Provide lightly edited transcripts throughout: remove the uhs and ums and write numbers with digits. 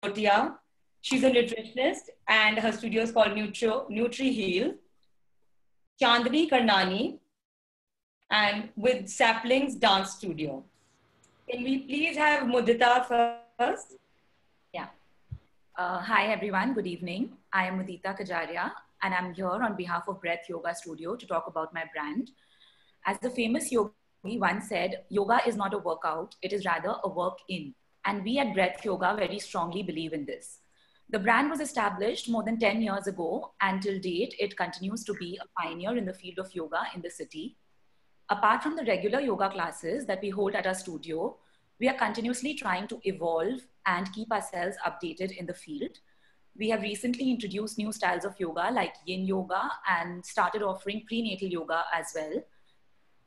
Bhalotia. She's a nutritionist and her studio is called NutriHeal. Chandni Karnani, and with Saplings Dance Studio. Can we please have Mudita first? Yeah. Hi everyone, good evening. I am Mudita Kajaria and I'm here on behalf of Breath Yoga Studio to talk about my brand. As the famous yogi once said, yoga is not a workout, it is rather a work-in. And we at Breath Yoga very strongly believe in this. The brand was established more than 10 years ago, and till date, it continues to be a pioneer in the field of yoga in the city. Apart from the regular yoga classes that we hold at our studio, we are continuously trying to evolve and keep ourselves updated in the field. We have recently introduced new styles of yoga like yin yoga and started offering prenatal yoga as well.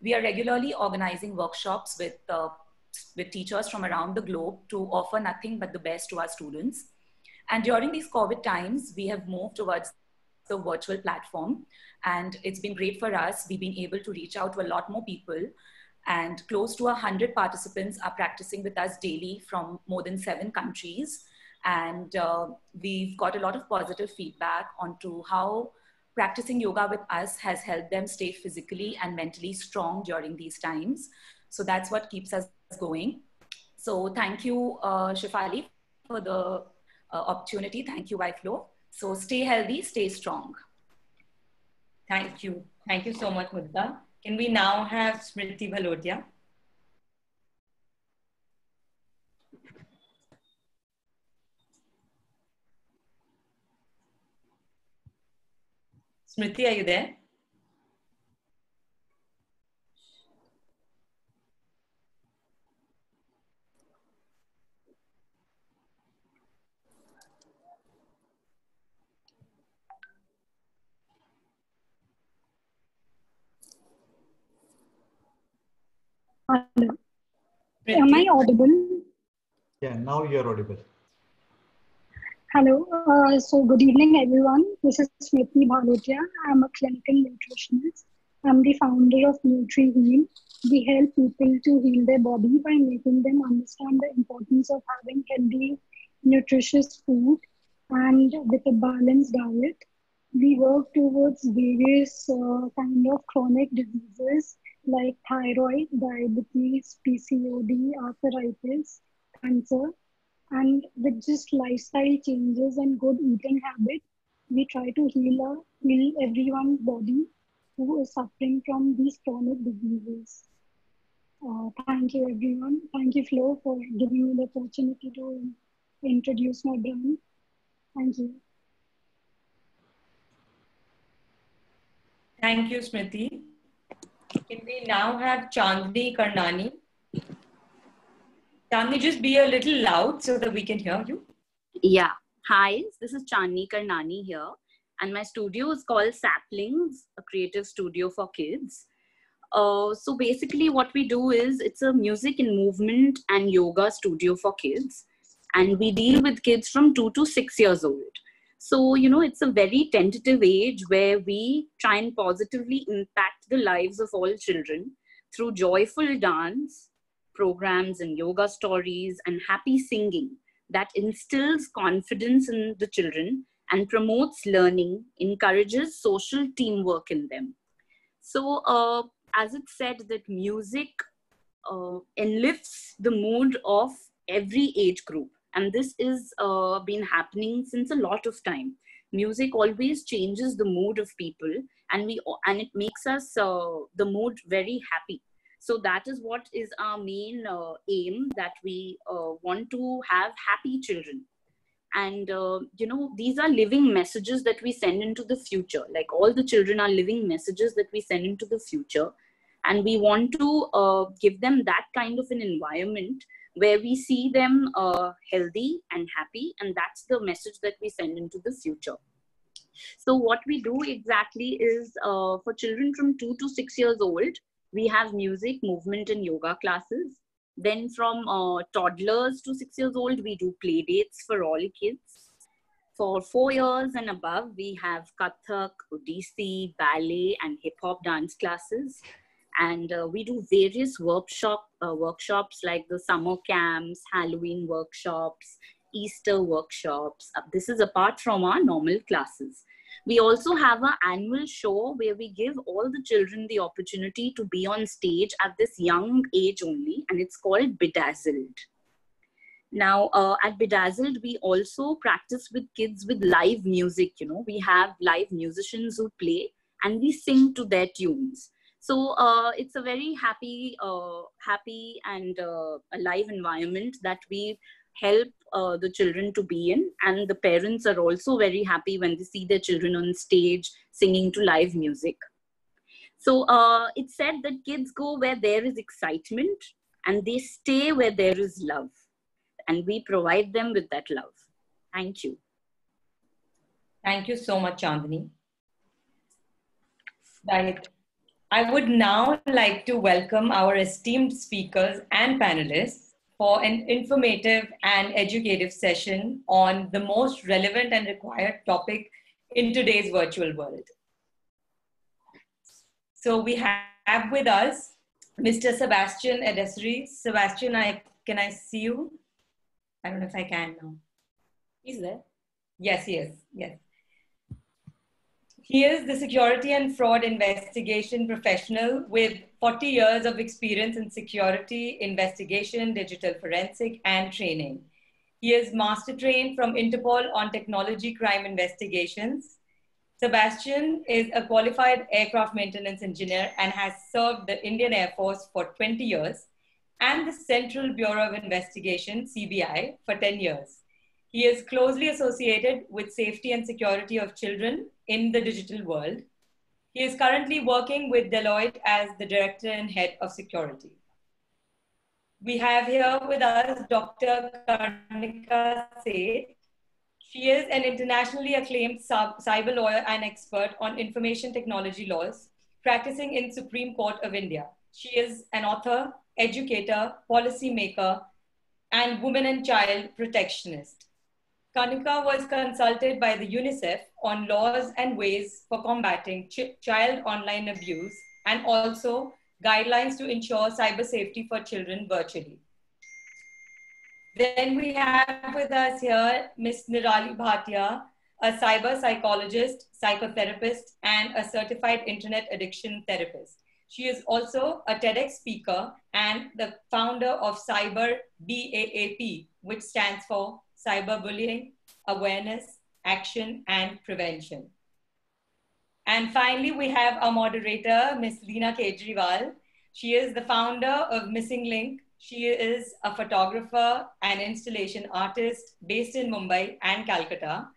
We are regularly organizing workshops with teachers from around the globe to offer nothing but the best to our students. And during these COVID times, we have moved towards the virtual platform, and it's been great for us. We've been able to reach out to a lot more people, and close to 100 participants are practicing with us daily from more than 7 countries. And we've got a lot of positive feedback onto how practicing yoga with us has helped them stay physically and mentally strong during these times. So that's what keeps us going. So thank you, Shefali, for the opportunity. Thank you, YFlow. So stay healthy, stay strong. Thank you. Thank you so much, Mudita. Can we now have Smriti Bhalotia? Smriti, are you there? Hello. Am I audible? Yeah, now you're audible. Hello. So good evening, everyone. This is Smriti Bhalotia. I'm a clinical nutritionist. I'm the founder of NutriHeal. We help people to heal their body by making them understand the importance of having healthy, nutritious food and with a balanced diet. We work towards various kind of chronic diseases like thyroid, diabetes, PCOD, arthritis, cancer. And with just lifestyle changes and good eating habits, we try to heal everyone's body who is suffering from these chronic diseases. Thank you, everyone. Thank you, Flo, for giving me the opportunity to introduce my brand. Thank you. Thank you, Smriti. Can we now have Chandni Karnani? Chandni, just be a little loud so that we can hear you. Yeah. Hi, this is Chandni Karnani here. And my studio is called Saplings, a creative studio for kids. So basically what we do is it's a music and movement and yoga studio for kids. And we deal with kids from 2 to 6 years old. So, you know, it's a very tentative age where we try and positively impact the lives of all children through joyful dance, programs and yoga stories and happy singing that instills confidence in the children and promotes learning, encourages social teamwork in them. So as it said that music enlifts the mood of every age group, and this is been happening since a lot of time. Music always changes the mood of people, and it makes us the mood very happy. So that is what is our main aim, that we want to have happy children. And, you know, these are living messages that we send into the future. Like all the children are living messages that we send into the future. And we want to give them that kind of an environment where we see them healthy and happy. And that's the message that we send into the future. So what we do exactly is for children from 2 to 6 years old, we have music, movement and yoga classes. Then from toddlers to 6 years old, we do play dates for all kids. For 4 years and above, we have Kathak, Odissi, ballet and hip hop dance classes. And we do various workshops like the summer camps, Halloween workshops, Easter workshops. This is apart from our normal classes. We also have an annual show where we give all the children the opportunity to be on stage at this young age only, and it's called Bedazzled. Now, at Bedazzled, we also practice with kids with live music. You know, we have live musicians who play and we sing to their tunes. So it's a very happy and alive environment that we help the children to be in. And the parents are also very happy when they see their children on stage singing to live music. So it's said that kids go where there is excitement and they stay where there is love. And we provide them with that love. Thank you. Thank you so much, Chandni. Right. I would now like to welcome our esteemed speakers and panelists for an informative and educative session on the most relevant and required topic in today's virtual world. So we have with us Mr. Sebastian Edesri. Sebastian, can I see you? I don't know if I can now. He's there. Yes, he is. Yes. He is the security and fraud investigation professional with 40 years of experience in security, investigation, digital forensic, and training. He is master trained from Interpol on technology crime investigations. Sebastian is a qualified aircraft maintenance engineer and has served the Indian Air Force for 20 years and the Central Bureau of Investigation, CBI, for 10 years. He is closely associated with safety and security of children in the digital world. He is currently working with Deloitte as the Director and Head of Security. We have here with us Dr. Karnika Seth. She is an internationally acclaimed cyber lawyer and expert on information technology laws, practicing in Supreme Court of India. She is an author, educator, policymaker, and women and child protectionist. Kanika was consulted by the UNICEF on laws and ways for combating child online abuse and also guidelines to ensure cyber safety for children virtually. Then we have with us here Ms. Nirali Bhatia, a cyber psychologist, psychotherapist, and a certified internet addiction therapist. She is also a TEDx speaker and the founder of Cyber BAAP, which stands for Cyberbullying, Awareness, Action, and Prevention. And finally, we have our moderator, Ms. Leena Kejriwal. She is the founder of Missing Link. She is a photographer and installation artist based in Mumbai and Calcutta.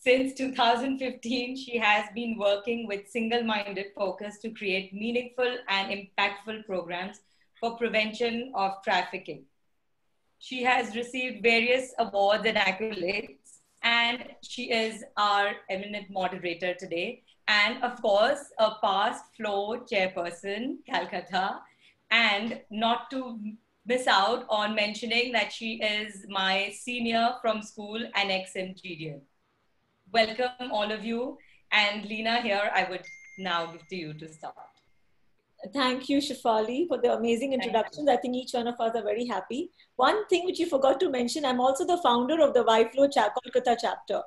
Since 2015, she has been working with single-minded focus to create meaningful and impactful programs for prevention of trafficking. She has received various awards and accolades, and she is our eminent moderator today. And of course, a past floor chairperson, Calcutta, and not to miss out on mentioning that she is my senior from school and ex-MGDN. Welcome all of you. And Leena here, I would now give to you to start. Thank you, Shefali, for the amazing introductions. I think each one of us are very happy. One thing which you forgot to mention, I'm also the founder of the YFlow Kolkata chapter.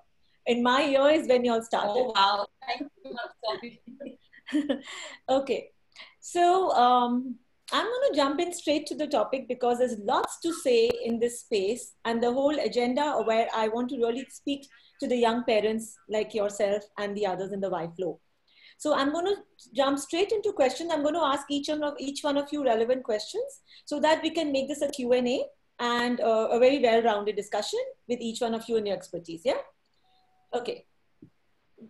In my year is when you all started. Oh, wow. Thank you. I'm sorry. Okay. So I'm going to jump in straight to the topic because there's lots to say in this space and the whole agenda where I want to really speak to the young parents like yourself and the others in the YFlow. So I'm going to jump straight into questions. I'm going to ask each one of you relevant questions so that we can make this a Q&A and a very well-rounded discussion with each one of you and your expertise, yeah? Okay.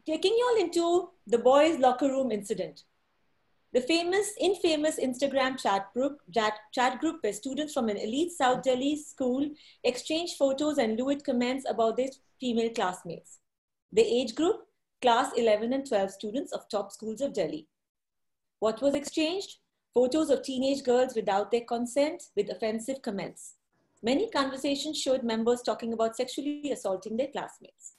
Taking you all into the boys' locker room incident. The infamous Instagram chat group where students from an elite South Delhi school exchanged photos and lewd comments about their female classmates. The age group, class 11 and 12 students of top schools of Delhi. What was exchanged? Photos of teenage girls without their consent with offensive comments. Many conversations showed members talking about sexually assaulting their classmates.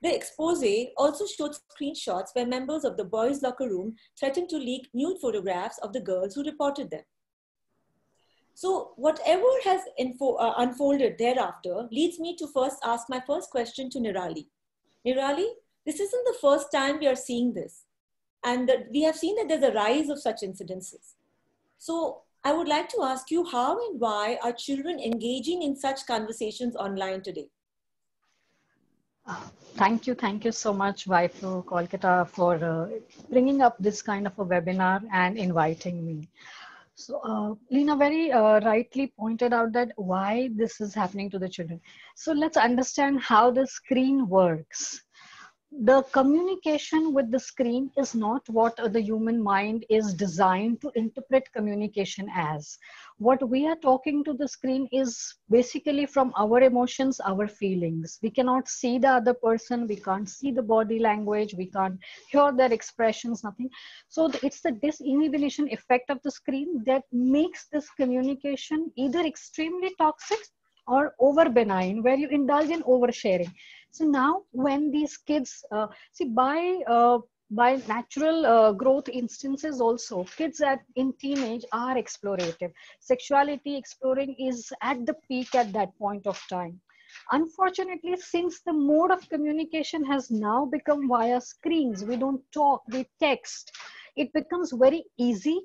The expose also showed screenshots where members of the boys' locker room threatened to leak nude photographs of the girls who reported them. So whatever has unfolded thereafter leads me to first ask my first question to Nirali. Nirali, this isn't the first time we are seeing this. And that we have seen that there's a rise of such incidences. So I would like to ask you, how and why are children engaging in such conversations online today? Thank you so much, Waifu Kolkata, for bringing up this kind of a webinar and inviting me. So, Lena very rightly pointed out that why this is happening to the children. So let's understand how the screen works. The communication with the screen is not what the human mind is designed to interpret communication as. What we are talking to the screen is basically from our emotions, our feelings. We cannot see the other person, we can't see the body language, we can't hear their expressions, nothing. So it's the disinhibition effect of the screen that makes this communication either extremely toxic or over benign, where you indulge in oversharing. So now when these kids, by natural growth instances also, kids in teenage are explorative. Sexuality exploring is at the peak at that point of time. Unfortunately, since the mode of communication has now become via screens, we don't talk, we text, it becomes very easy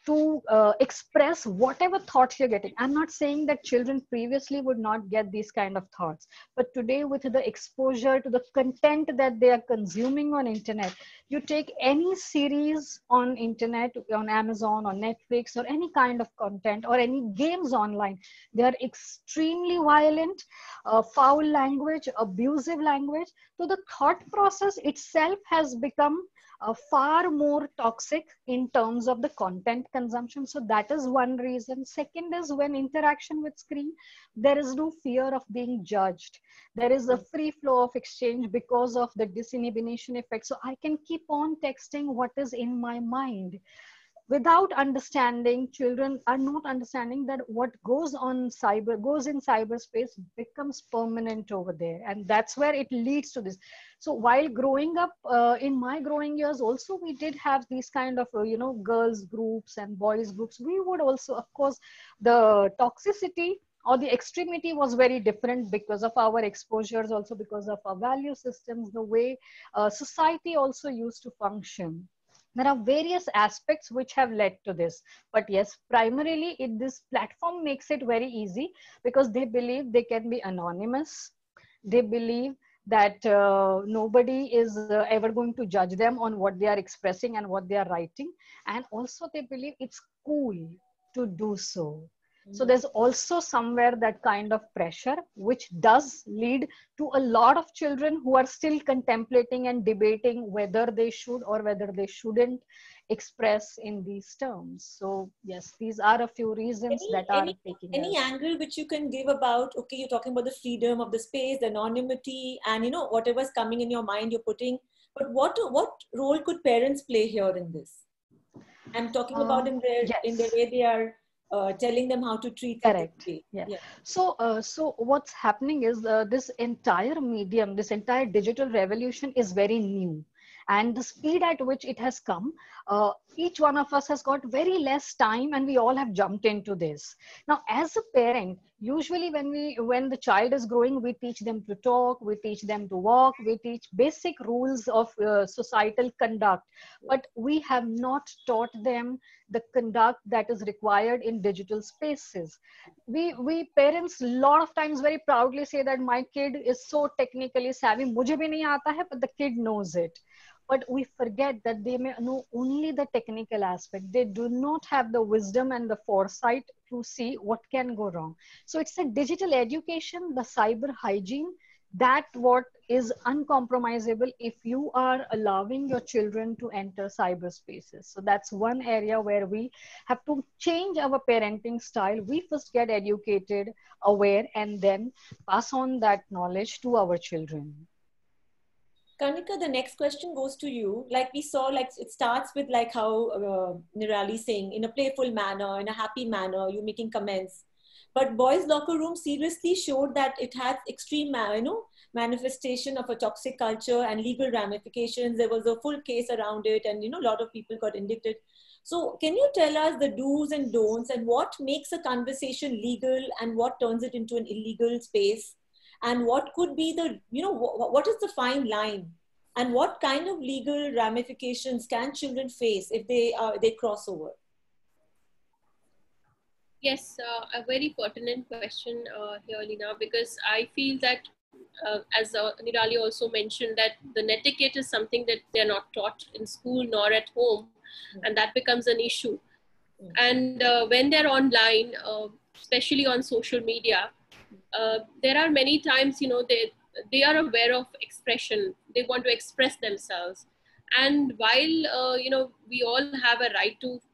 to express whatever thoughts you're getting. I'm not saying that children previously would not get these kind of thoughts, but today with the exposure to the content that they are consuming on internet, you take any series on internet, on Amazon or Netflix or any kind of content or any games online, they are extremely violent, foul language, abusive language. So the thought process itself has become far more toxic in terms of the content consumption. So that is one reason. Second is when interaction with screen, there is no fear of being judged. There is a free flow of exchange because of the disinhibition effect. So I can keep on texting what is in my mind. Without understanding, children are not understanding that what goes in cyberspace becomes permanent over there, and that's where it leads to this. So while growing up, in my growing years also, we did have these kind of girls groups and boys groups. We would also, of course, the toxicity or the extremity was very different because of our exposures, also because of our value systems, the way society also used to function. There are various aspects which have led to this, but yes, primarily this platform makes it very easy because they believe they can be anonymous. They believe that nobody is ever going to judge them on what they are expressing and what they are writing, and also they believe it's cool to do so. So there's also somewhere that kind of pressure, which does lead to a lot of children who are still contemplating and debating whether they should or whether they shouldn't express in these terms. So yes, these are a few reasons that are taking any angle which you can give about, okay, you're talking about the freedom of the space, the anonymity, and whatever's coming in your mind you're putting, but what role could parents play here in this? I'm talking about in the way they are telling them how to treat correct it. Yeah. So what's happening is this entire medium, this entire digital revolution is very new, and the speed at which it has come, each one of us has got very less time, and we all have jumped into this. Now as a parent, usually when the child is growing, we teach them to talk, we teach them to walk, we teach basic rules of societal conduct, but we have not taught them the conduct that is required in digital spaces. We parents a lot of times very proudly say that my kid is so technically savvy, mujhe bhi nahi aata hai, but the kid knows it. But we forget that they may know only the technical aspect. They do not have the wisdom and the foresight to see what can go wrong. So it's the digital education, the cyber hygiene, that what is uncompromisable if you are allowing your children to enter cyberspaces. So that's one area where we have to change our parenting style. We first get educated, aware, and then pass on that knowledge to our children. Kanika, the next question goes to you. Like we saw, like it starts with like how Nirali saying in a playful manner, in a happy manner, you making comments. But boys' locker room seriously showed that it had extreme, manifestation of a toxic culture and legal ramifications. There was a full case around it, and a lot of people got indicted. So can you tell us the do's and don'ts and what makes a conversation legal and what turns it into an illegal space? And what could be the, what is the fine line? And what kind of legal ramifications can children face if they cross over? Yes, a very pertinent question here, Lina, because I feel that, as Nirali also mentioned, that the netiquette is something that they're not taught in school nor at home, and that becomes an issue. And when they're online, especially on social media, there are many times, they are aware of expression. They want to express themselves. And while, we all have a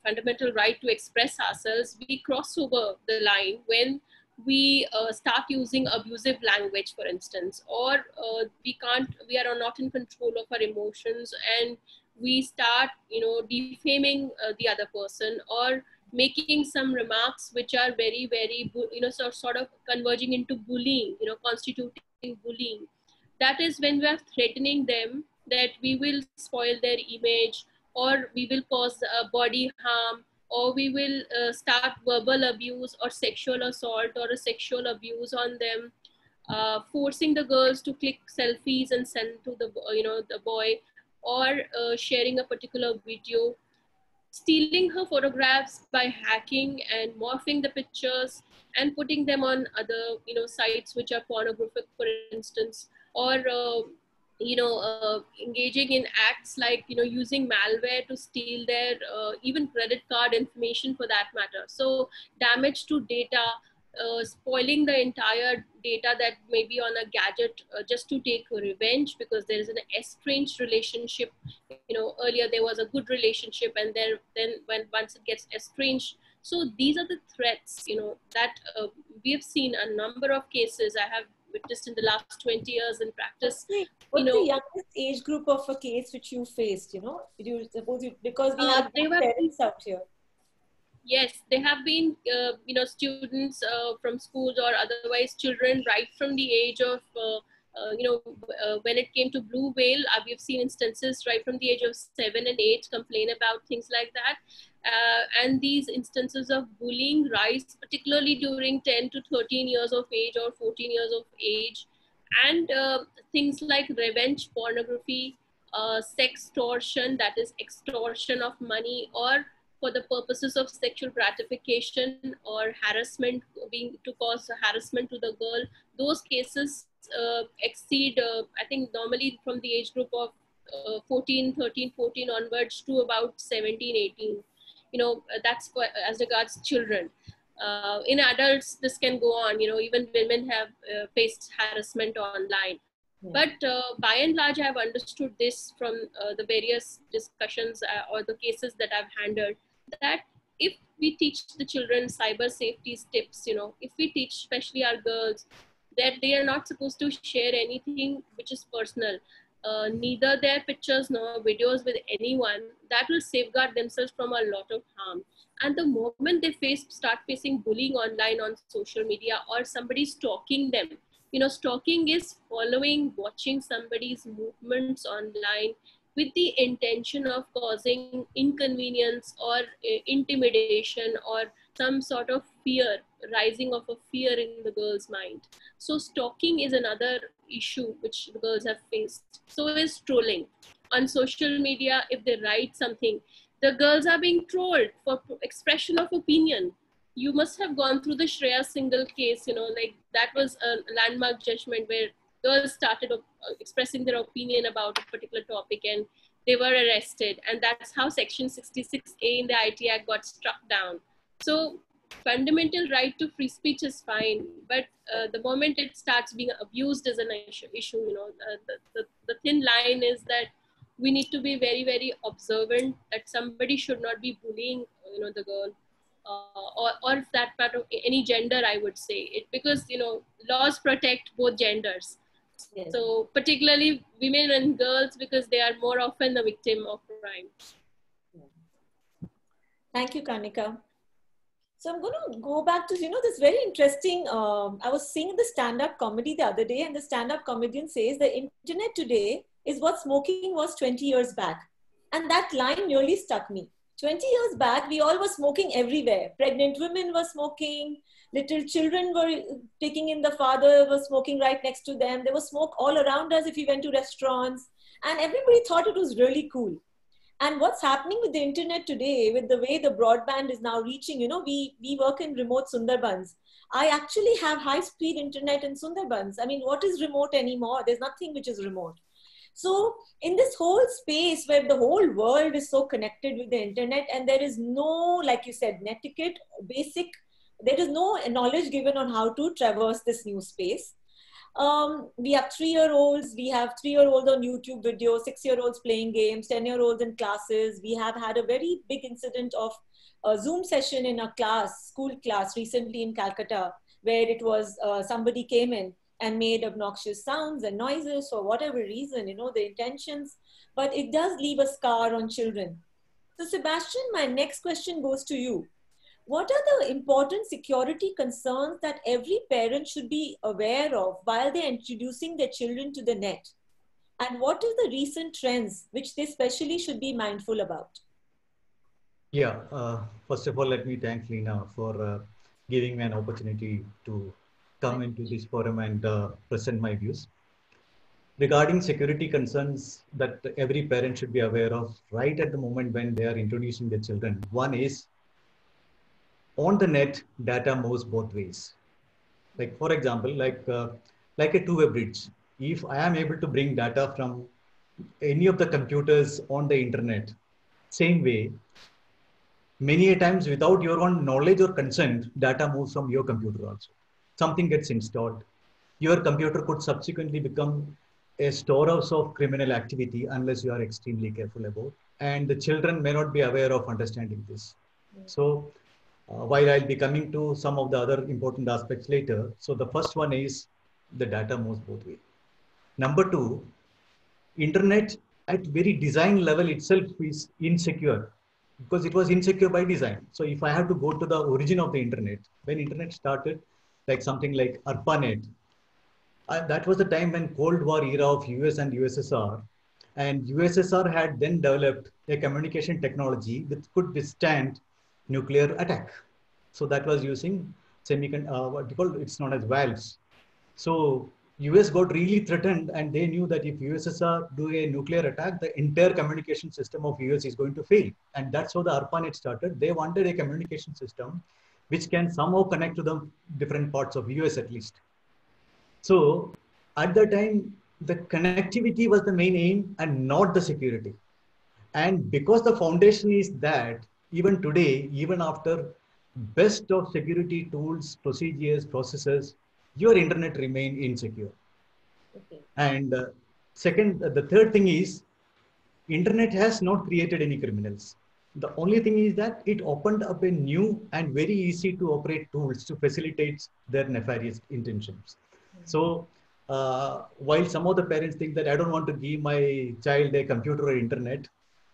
fundamental right to express ourselves, we cross over the line when we start using abusive language, for instance, or we are not in control of our emotions, and we start, defaming the other person, or making some remarks which are very, very, sort of converging into bullying, constituting bullying. That is when we are threatening them that we will spoil their image, or we will cause body harm, or we will start verbal abuse or sexual assault or a sexual abuse on them, forcing the girls to click selfies and send to the boy, or sharing a particular video, stealing her photographs by hacking and morphing the pictures and putting them on other sites which are pornographic, for instance, or engaging in acts like using malware to steal their even credit card information, for that matter. So damage to data, spoiling the entire data that may be on a gadget, just to take revenge because there is an estranged relationship. Earlier there was a good relationship, and then once it gets estranged. So these are the threats that we have seen a number of cases. I have witnessed in the last 20 years in practice. What's the youngest age group of a case which you faced? Because we have parents out here. Yes, there have been, students from schools or otherwise children right from the age of, when it came to Blue Whale, we've seen instances right from the age of 7 and 8 complain about things like that. And these instances of bullying rise particularly during 10 to 13 years of age or 14 years of age. And things like revenge pornography, sextortion, that is extortion of money, or for the purposes of sexual gratification, or harassment, to cause harassment to the girl. Those cases exceed, I think normally from the age group of 13, 14 onwards to about 17, 18. That's as regards children. In adults, this can go on. Even women have faced harassment online. But by and large, I've understood this from the various discussions or the cases that I've handled, that if we teach the children cyber safety tips, if we teach especially our girls that they are not supposed to share anything which is personal, neither their pictures nor videos with anyone, that will safeguard themselves from a lot of harm. And the moment they start facing bullying online on social media, or somebody stalking them, stalking is watching somebody's movements online with the intention of causing inconvenience or intimidation or some sort of fear, rising of a fear in the girl's mind. So stalking is another issue which the girls have faced. So is trolling. On social media, if they write something, the girls are being trolled for expression of opinion. You must have gone through the Shreya Singhal case, like that was a landmark judgment where girls started expressing their opinion about a particular topic and they were arrested. And that's how Section 66A in the IT Act got struck down. So fundamental right to free speech is fine, but the moment it starts being abused as an issue, the thin line is that we need to be very, very observant that somebody should not be bullying, the girl. Or if that part of any gender, I would say because laws protect both genders. Yes. So particularly women and girls, because they are more often the victim of crime. Thank you, Kanika. So I'm going to go back to this very interesting. I was seeing the stand-up comedy the other day, and the stand-up comedian says the internet today is what smoking was 20 years back, and that line really stuck me. 20 years back, we all were smoking everywhere. Pregnant women were smoking, little children were taking in, the father was smoking right next to them. There was smoke all around us if we went to restaurants, and everybody thought it was really cool. And what's happening with the internet today, with the way the broadband is now reaching, you know, we work in remote Sundarbans. I actually have high-speed internet in Sundarbans. I mean, what is remote anymore? There's nothing which is remote. So in this whole space where the whole world is so connected with the internet, and there is no, like you said, netiquette, basic, there is no knowledge given on how to traverse this new space. We have 3-year-olds, we have 3-year-olds on YouTube videos, 6-year-olds playing games, 10-year-olds in classes. We have had a very big incident of a Zoom session in a class, school class recently in Calcutta, where it was somebody came in and made obnoxious sounds and noises for whatever reason, you know, the intentions, but it does leave a scar on children. So Sebastian, my next question goes to you. What are the important security concerns that every parent should be aware of while they're introducing their children to the net? And what is the recent trends which they especially should be mindful about? Yeah, first of all, let me thank Leena for giving me an opportunity to come into this forum and present my views. Regarding security concerns that every parent should be aware of right at the moment when they are introducing their children. One is, on the net, data moves both ways. Like, for example, like a two-way bridge. If I am able to bring data from any of the computers on the internet, same way, many a times without your own knowledge or consent, data moves from your computer also. Something gets installed. Your computer could subsequently become a storehouse of criminal activity unless you are extremely careful about. And the children may not be aware of understanding this. So while I'll be coming to some of the other important aspects later. So the first one is the data moves both ways. Number two, internet at very design level itself is insecure because it was insecure by design. So if I have to go to the origin of the internet, when internet started, like something like ARPANET, that was the time when Cold War era of US and USSR, and USSR had then developed a communication technology that could withstand nuclear attack. So that was using what you call, it's known as valves. So US got really threatened, and they knew that if USSR do a nuclear attack, the entire communication system of US is going to fail. And that's how the ARPANET started. They wanted a communication system which can somehow connect to the different parts of US at least. So at the time, the connectivity was the main aim and not the security. And because the foundation is that, even today, even after best of security tools, procedures, processes, your internet remain insecure. Okay. And the third thing is, internet has not created any criminals. The only thing is that it opened up a new and very easy to operate tools to facilitate their nefarious intentions. So while some of the parents think that I don't want to give my child a computer or internet,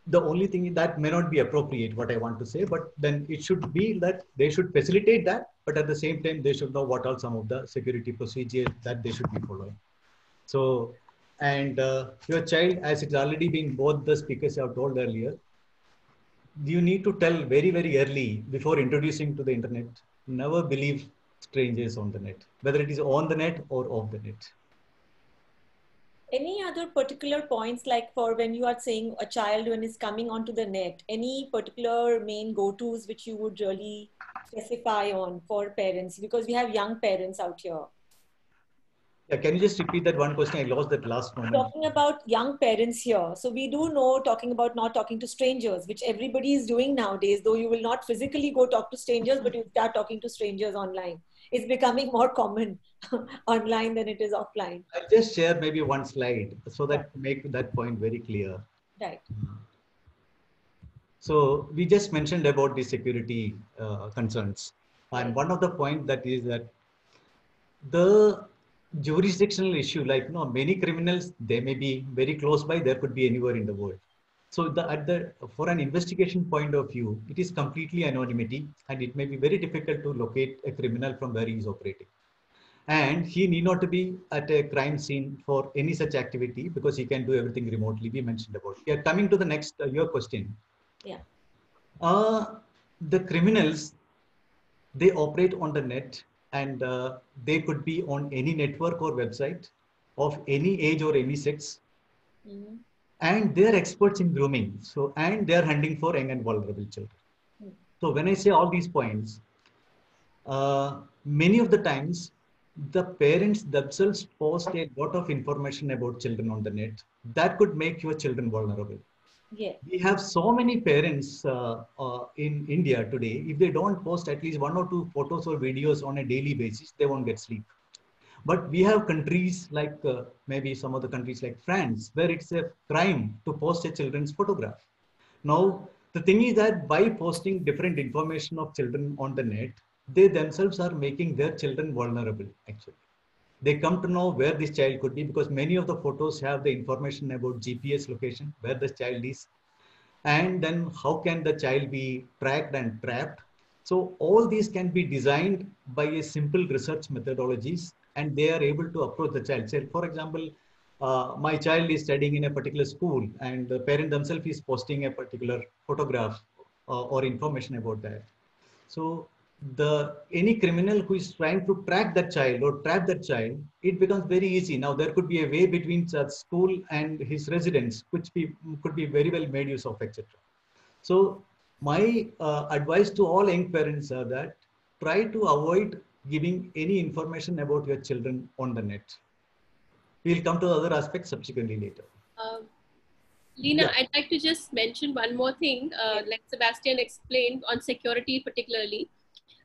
the only thing that may not be appropriate, what I want to say, but then it should be that they should facilitate that, but at the same time, they should know what are some of the security procedures that they should be following. So, and your child, as it's already been, both the speakers have told earlier, you need to tell very, very early before introducing to the internet, never believe strangers on the net, whether it is on the net or off the net. Any other particular points, like for when you are saying a child when is coming onto the net, any particular main go-tos which you would really specify on for parents? Because we have young parents out here. Yeah, can you just repeat that one question? I lost that last moment. Talking about young parents here. So we do know, talking about not talking to strangers, which everybody is doing nowadays, though you will not physically go talk to strangers, but you start talking to strangers online. It's becoming more common online than it is offline. I'll just share maybe one slide so that make that point very clear. Right. So we just mentioned about the security concerns. And one of the points that is that the jurisdictional issue, like many criminals, they may be very close by, there could be anywhere in the world. So for an investigation point of view, it is completely anonymity, and it may be very difficult to locate a criminal from where he is operating. And he need not to be at a crime scene for any such activity because he can do everything remotely. We mentioned about. Yeah, coming to the next your question. Yeah. The criminals, they operate on the net, and they could be on any network or website of any age or any sex. Mm-hmm. And they're experts in grooming. So, and they're hunting for young and vulnerable children. Mm. So when I say all these points, many of the times the parents themselves post a lot of information about children on the net that could make your children vulnerable. Yeah. We have so many parents in India today. If they don't post at least 1 or 2 photos or videos on a daily basis, they won't get sleep. But we have countries like maybe some other countries like France, where it's a crime to post a children's photograph. Now, the thing is that by posting different information of children on the net, they themselves are making their children vulnerable, actually. They come to know where this child could be because many of the photos have the information about GPS location, where the child is, and then how can the child be tracked and trapped. So all these can be designed by a simple research methodologies, and they are able to approach the child. Say, for example, my child is studying in a particular school and the parent themselves is posting a particular photograph or information about that. So any criminal who is trying to track that child or trap that child, it becomes very easy. Now there could be a way between that school and his residence, which could be very well made use of, etc. So my advice to all young parents are that try to avoid giving any information about your children on the net. We'll come to other aspects subsequently later. Lena, Yeah. I'd like to just mention one more thing, like Sebastian explained on security particularly.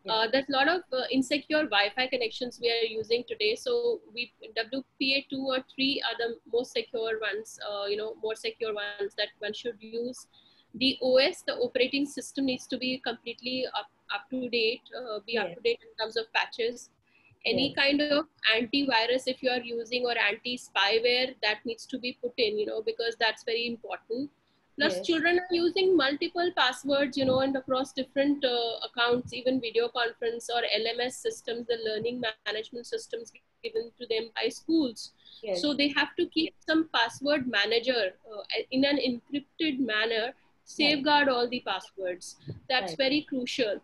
There's a lot of insecure Wi-Fi connections we are using today. So WPA 2 or 3 are the most secure ones, more secure ones that one should use. The OS, the operating system, needs to be completely up to date, up to date in terms of patches. Any kind of antivirus, if you are using, or anti-spyware, that needs to be put in, because that's very important. Plus, children are using multiple passwords, and across different accounts, even video conference or LMS systems, the learning management systems given to them by schools. So they have to keep some password manager in an encrypted manner, safeguard all the passwords. That's very crucial.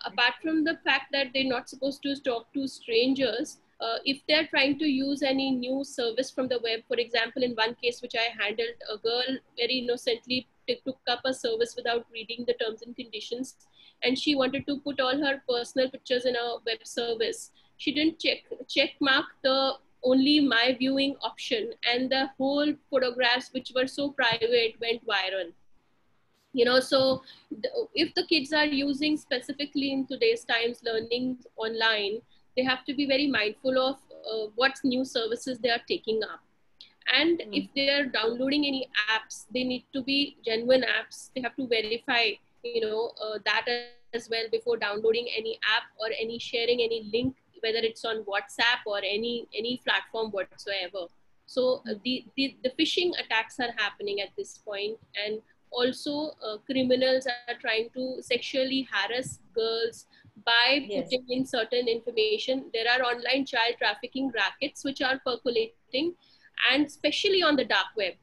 Apart from the fact that they're not supposed to talk to strangers, if they're trying to use any new service from the web, for example, in one case which I handled, a girl very innocently took up a service without reading the terms and conditions, and she wanted to put all her personal pictures in a web service. She didn't check mark the only my viewing option, and the whole photographs which were so private went viral. So if the kids are using specifically in today's times learning online, they have to be very mindful of what new services they are taking up. And if they are downloading any apps, they need to be genuine apps. They have to verify, that as well before downloading any app or any sharing any link, whether it's on WhatsApp or any platform whatsoever. So the phishing attacks are happening at this point, and also criminals are trying to sexually harass girls by putting in certain information. There are online child trafficking rackets which are percolating, and especially on the dark web.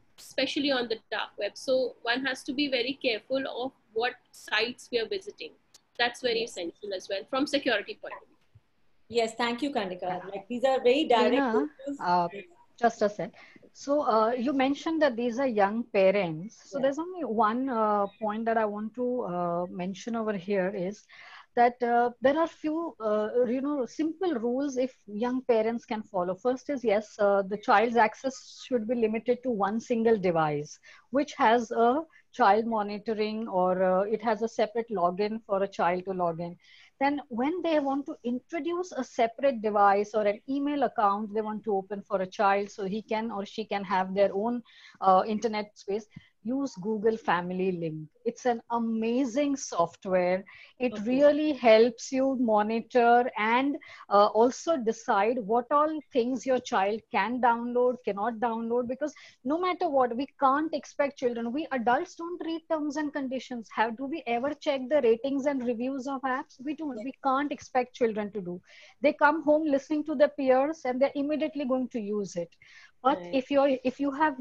So one has to be very careful of what sites we are visiting. That's very essential as well from security point of view. Yes, thank you, Kanika. Like, these are very direct issues. Just a sec. So you mentioned that these are young parents. So there's only one point that I want to mention over here is that there are few, simple rules if young parents can follow. First is, yes, the child's access should be limited to one single device, which has a child monitoring, or it has a separate login for a child to log in. Then when they want to introduce a separate device or an email account they want to open for a child so he can or she can have their own internet space, use Google Family Link. It's an amazing software. It really helps you monitor and also decide what all things your child can download, cannot download, because no matter what, we can't expect children. We adults don't read terms and conditions. Do we ever check the ratings and reviews of apps? We don't. We can't expect children to do. They come home listening to their peers and they're immediately going to use it. But if you have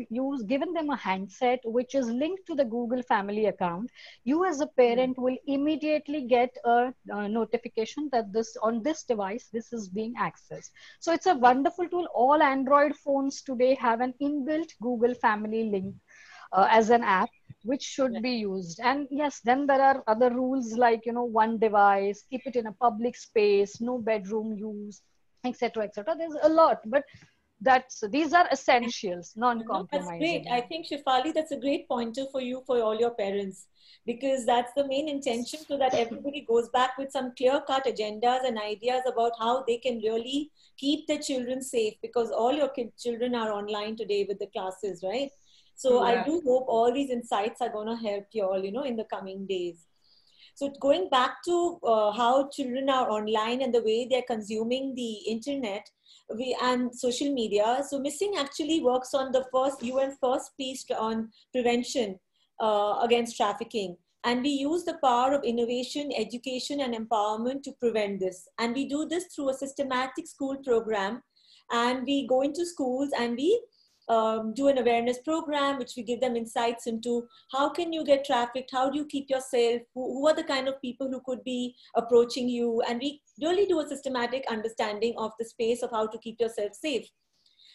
given them a handset which is linked to the Google Family account, background, you as a parent will immediately get a notification that this on this device, this is being accessed. So it's a wonderful tool. All Android phones today have an inbuilt Google Family link as an app, which should be used. And yes, then there are other rules like, one device, keep it in a public space, no bedroom use, etc., etc. There's a lot, but these are essentials, No, that's non-compromising. great. I think, Shefali, that's a great pointer for you, for all your parents, because that's the main intention, so that everybody goes back with some clear-cut agendas and ideas about how they can really keep their children safe, because all your children are online today with the classes, right? So I do hope all these insights are going to help you all, in the coming days. So going back to how children are online and the way they're consuming the internet and social media. So Missing actually works on the UN first piece on prevention against trafficking. And we use the power of innovation, education, and empowerment to prevent this. And we do this through a systematic school program. And we go into schools and we do an awareness program, which we give them insights into how can you get trafficked, how do you keep yourself, who are the kind of people who could be approaching you, and we really do a systematic understanding of the space of how to keep yourself safe.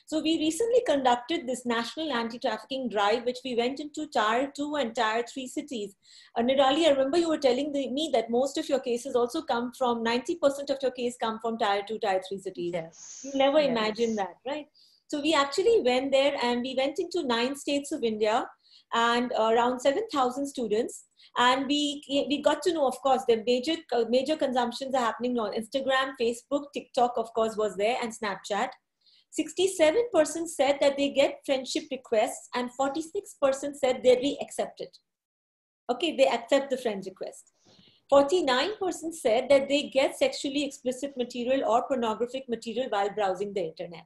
So we recently conducted this national anti-trafficking drive, which we went into Tier 2 and Tier 3 cities. Nirali, I remember you were telling me that most of your cases also come from, 90% of your cases come from Tier 2, Tier 3 cities. Yes. You never imagined that, right? So we actually went there and we went into 9 states of India and around 7,000 students. And we got to know, of course, the major consumptions are happening on Instagram, Facebook, TikTok, of course, was there, and Snapchat. 67% said that they get friendship requests and 46% said they accept it. Okay, they accept the friend request. 49% said that they get sexually explicit material or pornographic material while browsing the internet.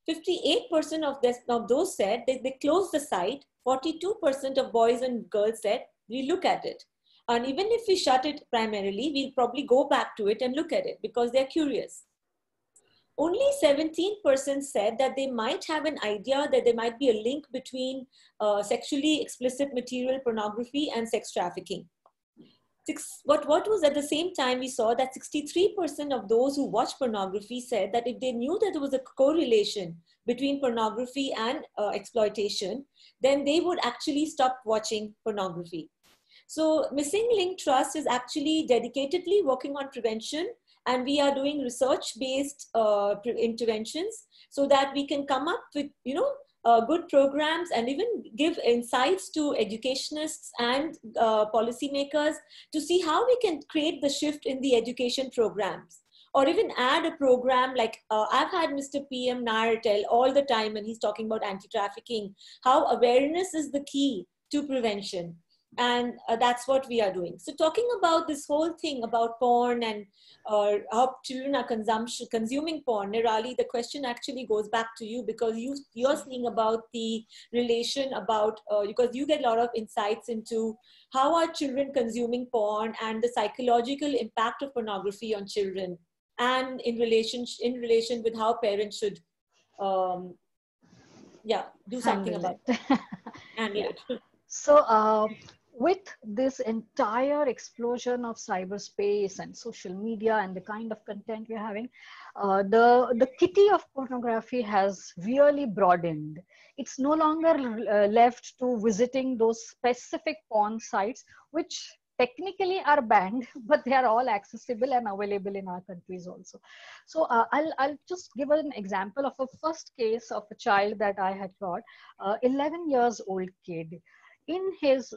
58% of those said that they close the site. 42% of boys and girls said we look at it. And even if we shut it primarily, we'll probably go back to it and look at it because they're curious. Only 17% said that they might have an idea that there might be a link between sexually explicit material, pornography, and sex trafficking. What was at the same time, we saw that 63% of those who watch pornography said that if they knew that there was a correlation between pornography and exploitation, then they would actually stop watching pornography. So Missing Link Trust is actually dedicatedly working on prevention, and we are doing research-based interventions so that we can come up with, good programs and even give insights to educationists and policymakers to see how we can create the shift in the education programs, or even add a program like I've had Mr. PM Nair tell all the time when he's talking about anti-trafficking, how awareness is the key to prevention. And that's what we are doing. So talking about this whole thing about porn and how children are consuming porn, Nirali, the question actually goes back to you, because you're seeing about the relation about, because you get a lot of insights into how are children consuming porn and the psychological impact of pornography on children, and in relation with how parents should do something about it. Handle it. So with this entire explosion of cyberspace and social media and the kind of content we're having, the kitty of pornography has really broadened. It's no longer left to visiting those specific porn sites, which technically are banned, but they are all accessible and available in our countries also. So I'll just give an example of a first case of a child that I had got, 11 years old kid.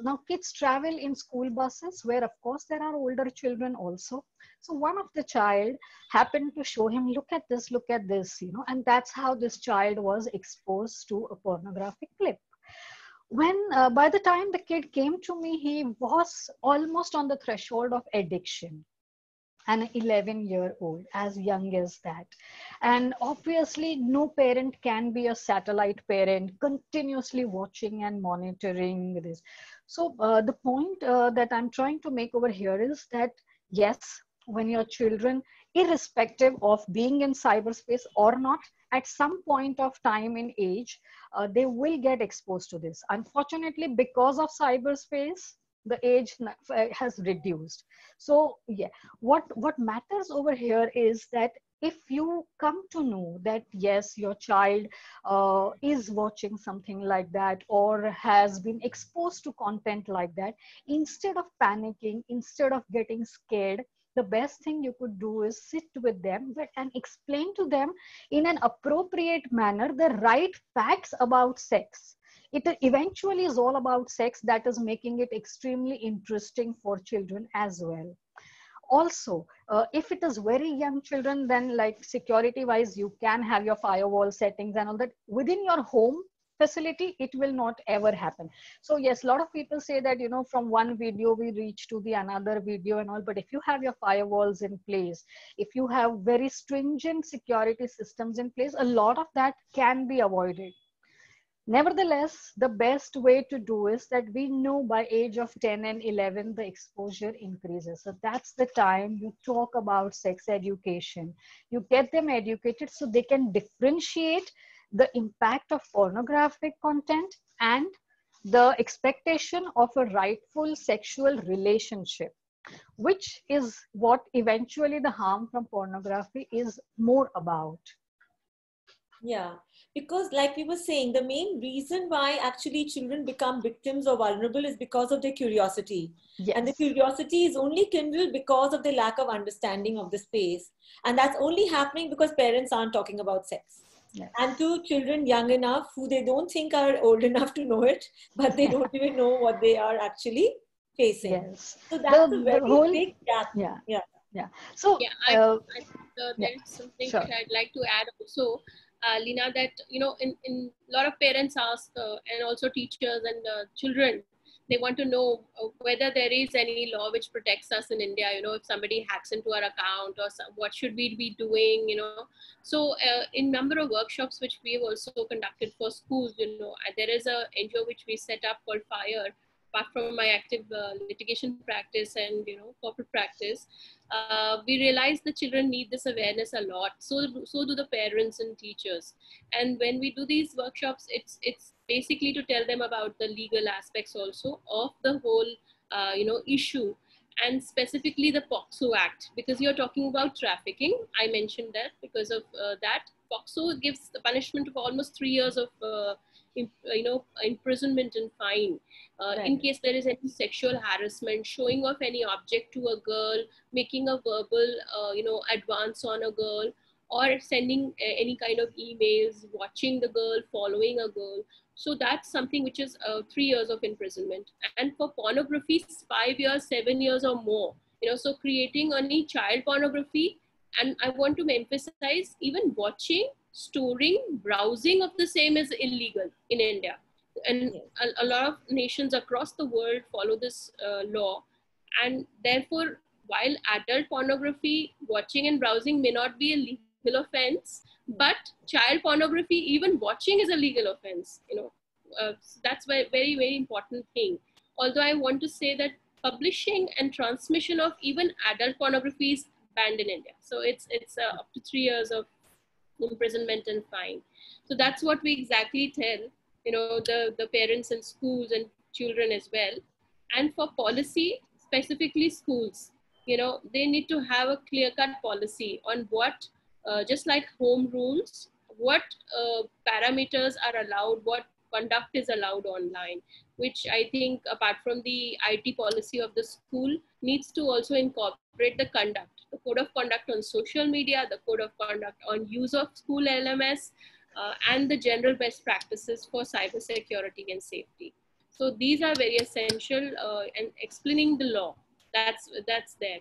Now kids travel in school buses where of course there are older children also. So one of the child happened to show him, look at this, and that's how this child was exposed to a pornographic clip. When by the time the kid came to me, he was almost on the threshold of addiction. An 11-year-old, as young as that. And obviously no parent can be a satellite parent continuously watching and monitoring this. So the point that I'm trying to make over here is that yes, when your children, irrespective of being in cyberspace or not, at some point of time in age, they will get exposed to this. Unfortunately, because of cyberspace, the age has reduced. So yeah, what matters over here is that if you come to know that yes, your child is watching something like that or has been exposed to content like that, instead of panicking, instead of getting scared, the best thing you could do is sit with them and explain to them in an appropriate manner the right facts about sex. It eventually is all about sex, that is making it extremely interesting for children as well. Also, if it is very young children, then like security wise, you can have your firewall settings and all that within your home facility. It will not ever happen. So yes, a lot of people say that, you know, from one video we reach to the another video and all, but if you have your firewalls in place, if you have very stringent security systems in place, a lot of that can be avoided. Nevertheless, the best way to do is that we know by age of 10 and 11, the exposure increases. So that's the time you talk about sex education. You get them educated so they can differentiate the impact of pornographic content and the expectation of a rightful sexual relationship, which is what eventually the harm from pornography is more about. Yeah, because like we were saying, the main reason why actually children become victims or vulnerable is because of their curiosity. Yes. And the curiosity is only kindled because of the lack of understanding of the space. And that's only happening because parents aren't talking about sex. Yes. And to children young enough who they don't think are old enough to know it, but they don't even know what they are actually facing. Yes. So that's a very whole, big gap. Yeah. Yeah. Yeah. So yeah, I think yeah, there's something sure. which I'd like to add also, Lina, that you know, in a lot of parents ask, and also teachers and children, they want to know whether there is any law which protects us in India. You know, if somebody hacks into our account or what should we be doing? You know, so in number of workshops which we have also conducted for schools, you know, there is a NGO which we set up called FIRE. Apart from my active litigation practice and, you know, corporate practice, we realize the children need this awareness a lot. So do the parents and teachers. And when we do these workshops, it's basically to tell them about the legal aspects also of the whole you know, issue, and specifically the POCSO Act, because you're talking about trafficking. I mentioned that because of that. POCSO gives the punishment of almost 3 years of you know, imprisonment and fine Right. in case there is any sexual harassment, showing off any object to a girl, making a verbal you know, advance on a girl, or sending any kind of emails, watching the girl, following a girl. So that's something which is 3 years of imprisonment. And for pornography, 5 years, 7 years or more. You know, so creating any child pornography, and I want to emphasize, even watching, storing, browsing of the same is illegal in India. And a lot of nations across the world follow this law. And therefore, while adult pornography, watching and browsing may not be a legal offense, but child pornography, even watching, is a legal offense. You know, so that's a very, very important thing. Although I want to say that publishing and transmission of even adult pornography is banned in India. So it's up to 3 years of imprisonment and fine. So that's what we exactly tell, you know, the parents and schools and children as well. And for policy, specifically schools, you know, they need to have a clear-cut policy on what, just like home rules, what parameters are allowed, what conduct is allowed online, which I think, apart from the IT policy of the school, needs to also incorporate the conduct, the code of conduct on social media, the code of conduct on use of school LMS, and the general best practices for cybersecurity and safety. So these are very essential, and explaining the law, that's there.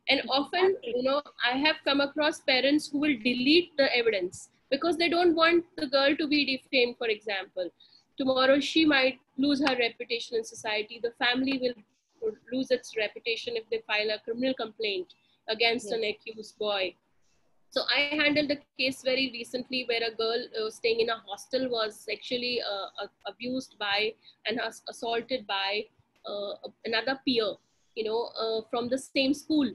And often, you know, I have come across parents who will delete the evidence because they don't want the girl to be defamed, for example. Tomorrow she might lose her reputation in society. The family will lose its reputation if they file a criminal complaint against an accused boy. So I handled a case very recently where a girl staying in a hostel was sexually abused by and assaulted by another peer, you know, from the same school.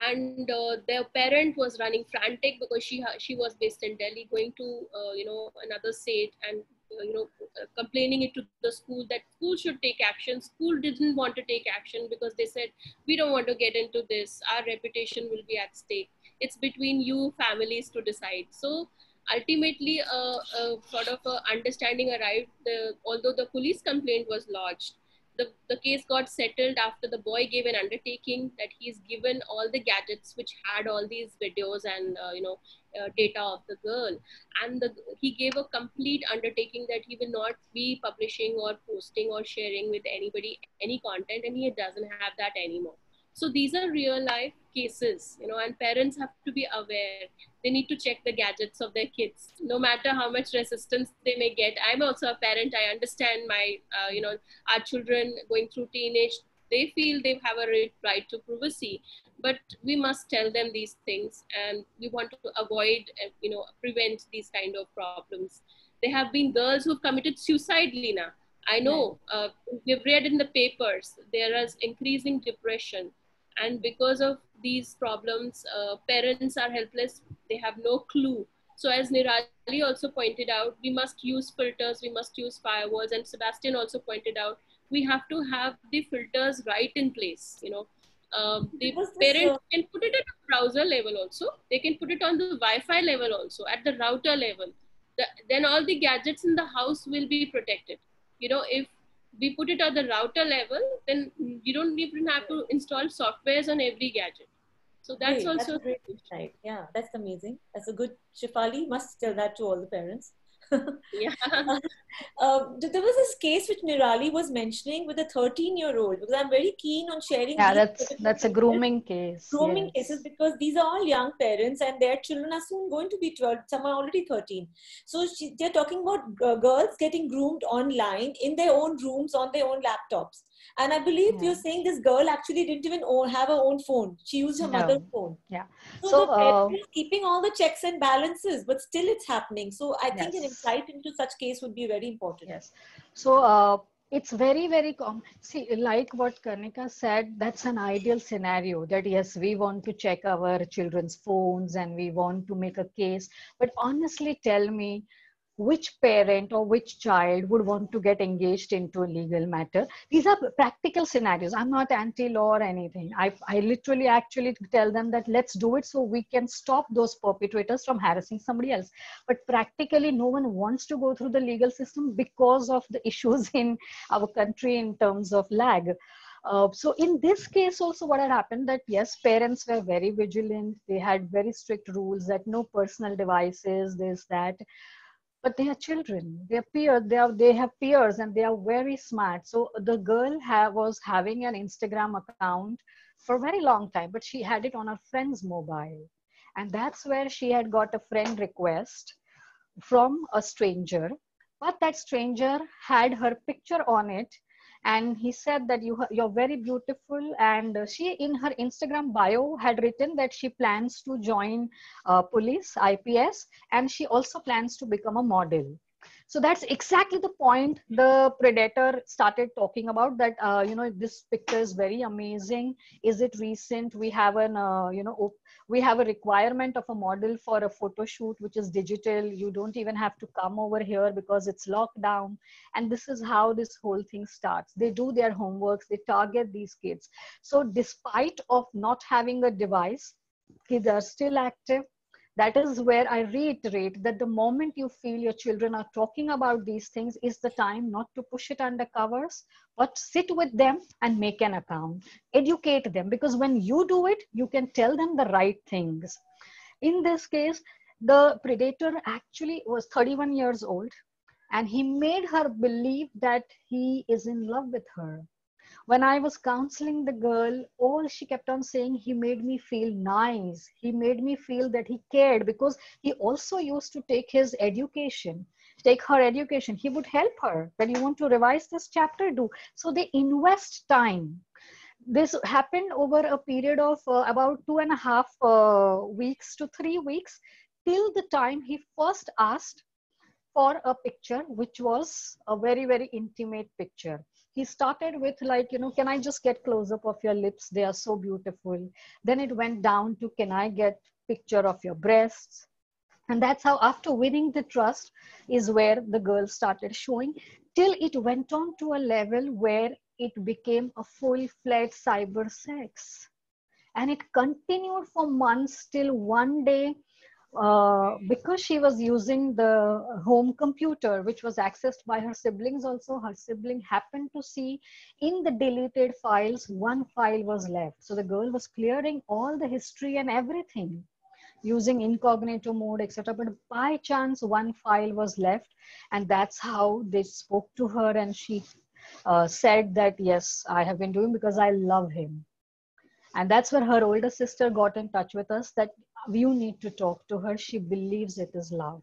And their parent was running frantic because she was based in Delhi, going to you know, another state, and complaining it to the school that school should take action. School didn't want to take action because they said, we don't want to get into this. Our reputation will be at stake. It's between you families to decide. So ultimately, a sort of a understanding arrived. Although the police complaint was lodged, the case got settled after the boy gave an undertaking that he's given all the gadgets which had all these videos and data of the girl, and he gave a complete undertaking that he will not be publishing or posting or sharing with anybody any content, and he doesn't have that anymore. So these are real life cases, and parents have to be aware. They need to check the gadgets of their kids, no matter how much resistance they may get. I'm also a parent. I understand my, our children going through teenage, they feel they have a right to privacy, but we must tell them these things, and we want to avoid, prevent these kind of problems. There have been girls who've committed suicide, Lina. I know, we've read in the papers, there is increasing depression. And because of these problems, parents are helpless. They have no clue. So as Nirali also pointed out, we must use filters, we must use firewalls. And Sebastian also pointed out, we have to have the filters right in place. The parents can put it at a browser level also. They can put it on the Wi-Fi level also, at the router level. Then all the gadgets in the house will be protected. If we put it at the router level, then you don't even have to install softwares on every gadget. So that's great. also That's a great insight. Yeah, that's amazing. That's a good. Shefali must tell that to all the parents. Yeah. There was this case which Nirali was mentioning with a 13-year-old, because I'm very keen on sharing. Yeah, that's a grooming case. Grooming cases, because these are all young parents and their children are soon going to be 12. Some are already 13. So they're talking about girls getting groomed online in their own rooms on their own laptops. And I believe you're saying this girl actually didn't even have her own phone. She used her mother's phone. Yeah. So the parent is keeping all the checks and balances, but still it's happening. So I think an insight into such case would be very important. Yes. So it's very, very common. See, like what Karnika said, that's an ideal scenario that yes, we want to check our children's phones and we want to make a case. But honestly, tell me, which parent or which child would want to get engaged into a legal matter? These are practical scenarios. I'm not anti-law or anything. I literally actually tell them that let's do it so we can stop those perpetrators from harassing somebody else. But practically, no one wants to go through the legal system because of the issues in our country in terms of lag. So in this case also what had happened that yes, parents were very vigilant. They had very strict rules that no personal devices, this, that. But they are children. They are peers. They have peers, and they are very smart. So the girl was having an Instagram account for a very long time, but she had it on her friend's mobile, and that's where she had got a friend request from a stranger. But that stranger had her picture on it, and he said that you're very beautiful, and she in her Instagram bio had written that she plans to join police, IPS, and she also plans to become a model. So that's exactly the point the predator started talking about, that this picture is very amazing. Is it recent? We have an we have a requirement of a model for a photo shoot which is digital. You don't even have to come over here because it's locked down. And this is how this whole thing starts. They do their homeworks, they target these kids. So despite of not having a device, kids are still active. That is where I reiterate that the moment you feel your children are talking about these things is the time not to push it under covers, but sit with them and make an account. Educate them, because when you do it, you can tell them the right things. In this case, the predator actually was 31 years old, and he made her believe that he is in love with her. When I was counseling the girl, all she kept on saying, he made me feel nice. He made me feel that he cared, because he also used to take her education. He would help her. When you want to revise this chapter, do. So they invest time. This happened over a period of about 2.5 weeks to 3 weeks, till the time he first asked for a picture, which was a very, very intimate picture. He started with like, can I just get close up of your lips? They are so beautiful. Then it went down to, can I get picture of your breasts? And that's how, after winning the trust, is where the girl started showing, till it went on to a level where it became a full-fledged cyber sex. And it continued for months, till one day, because she was using the home computer, which was accessed by her siblings also, her sibling happened to see in the deleted files, one file was left. So the girl was clearing all the history and everything using incognito mode, etc. But by chance, one file was left, and that's how they spoke to her, and she said that, yes, I have been doing because I love him. And that's where her older sister got in touch with us, that you need to talk to her. She believes it is love.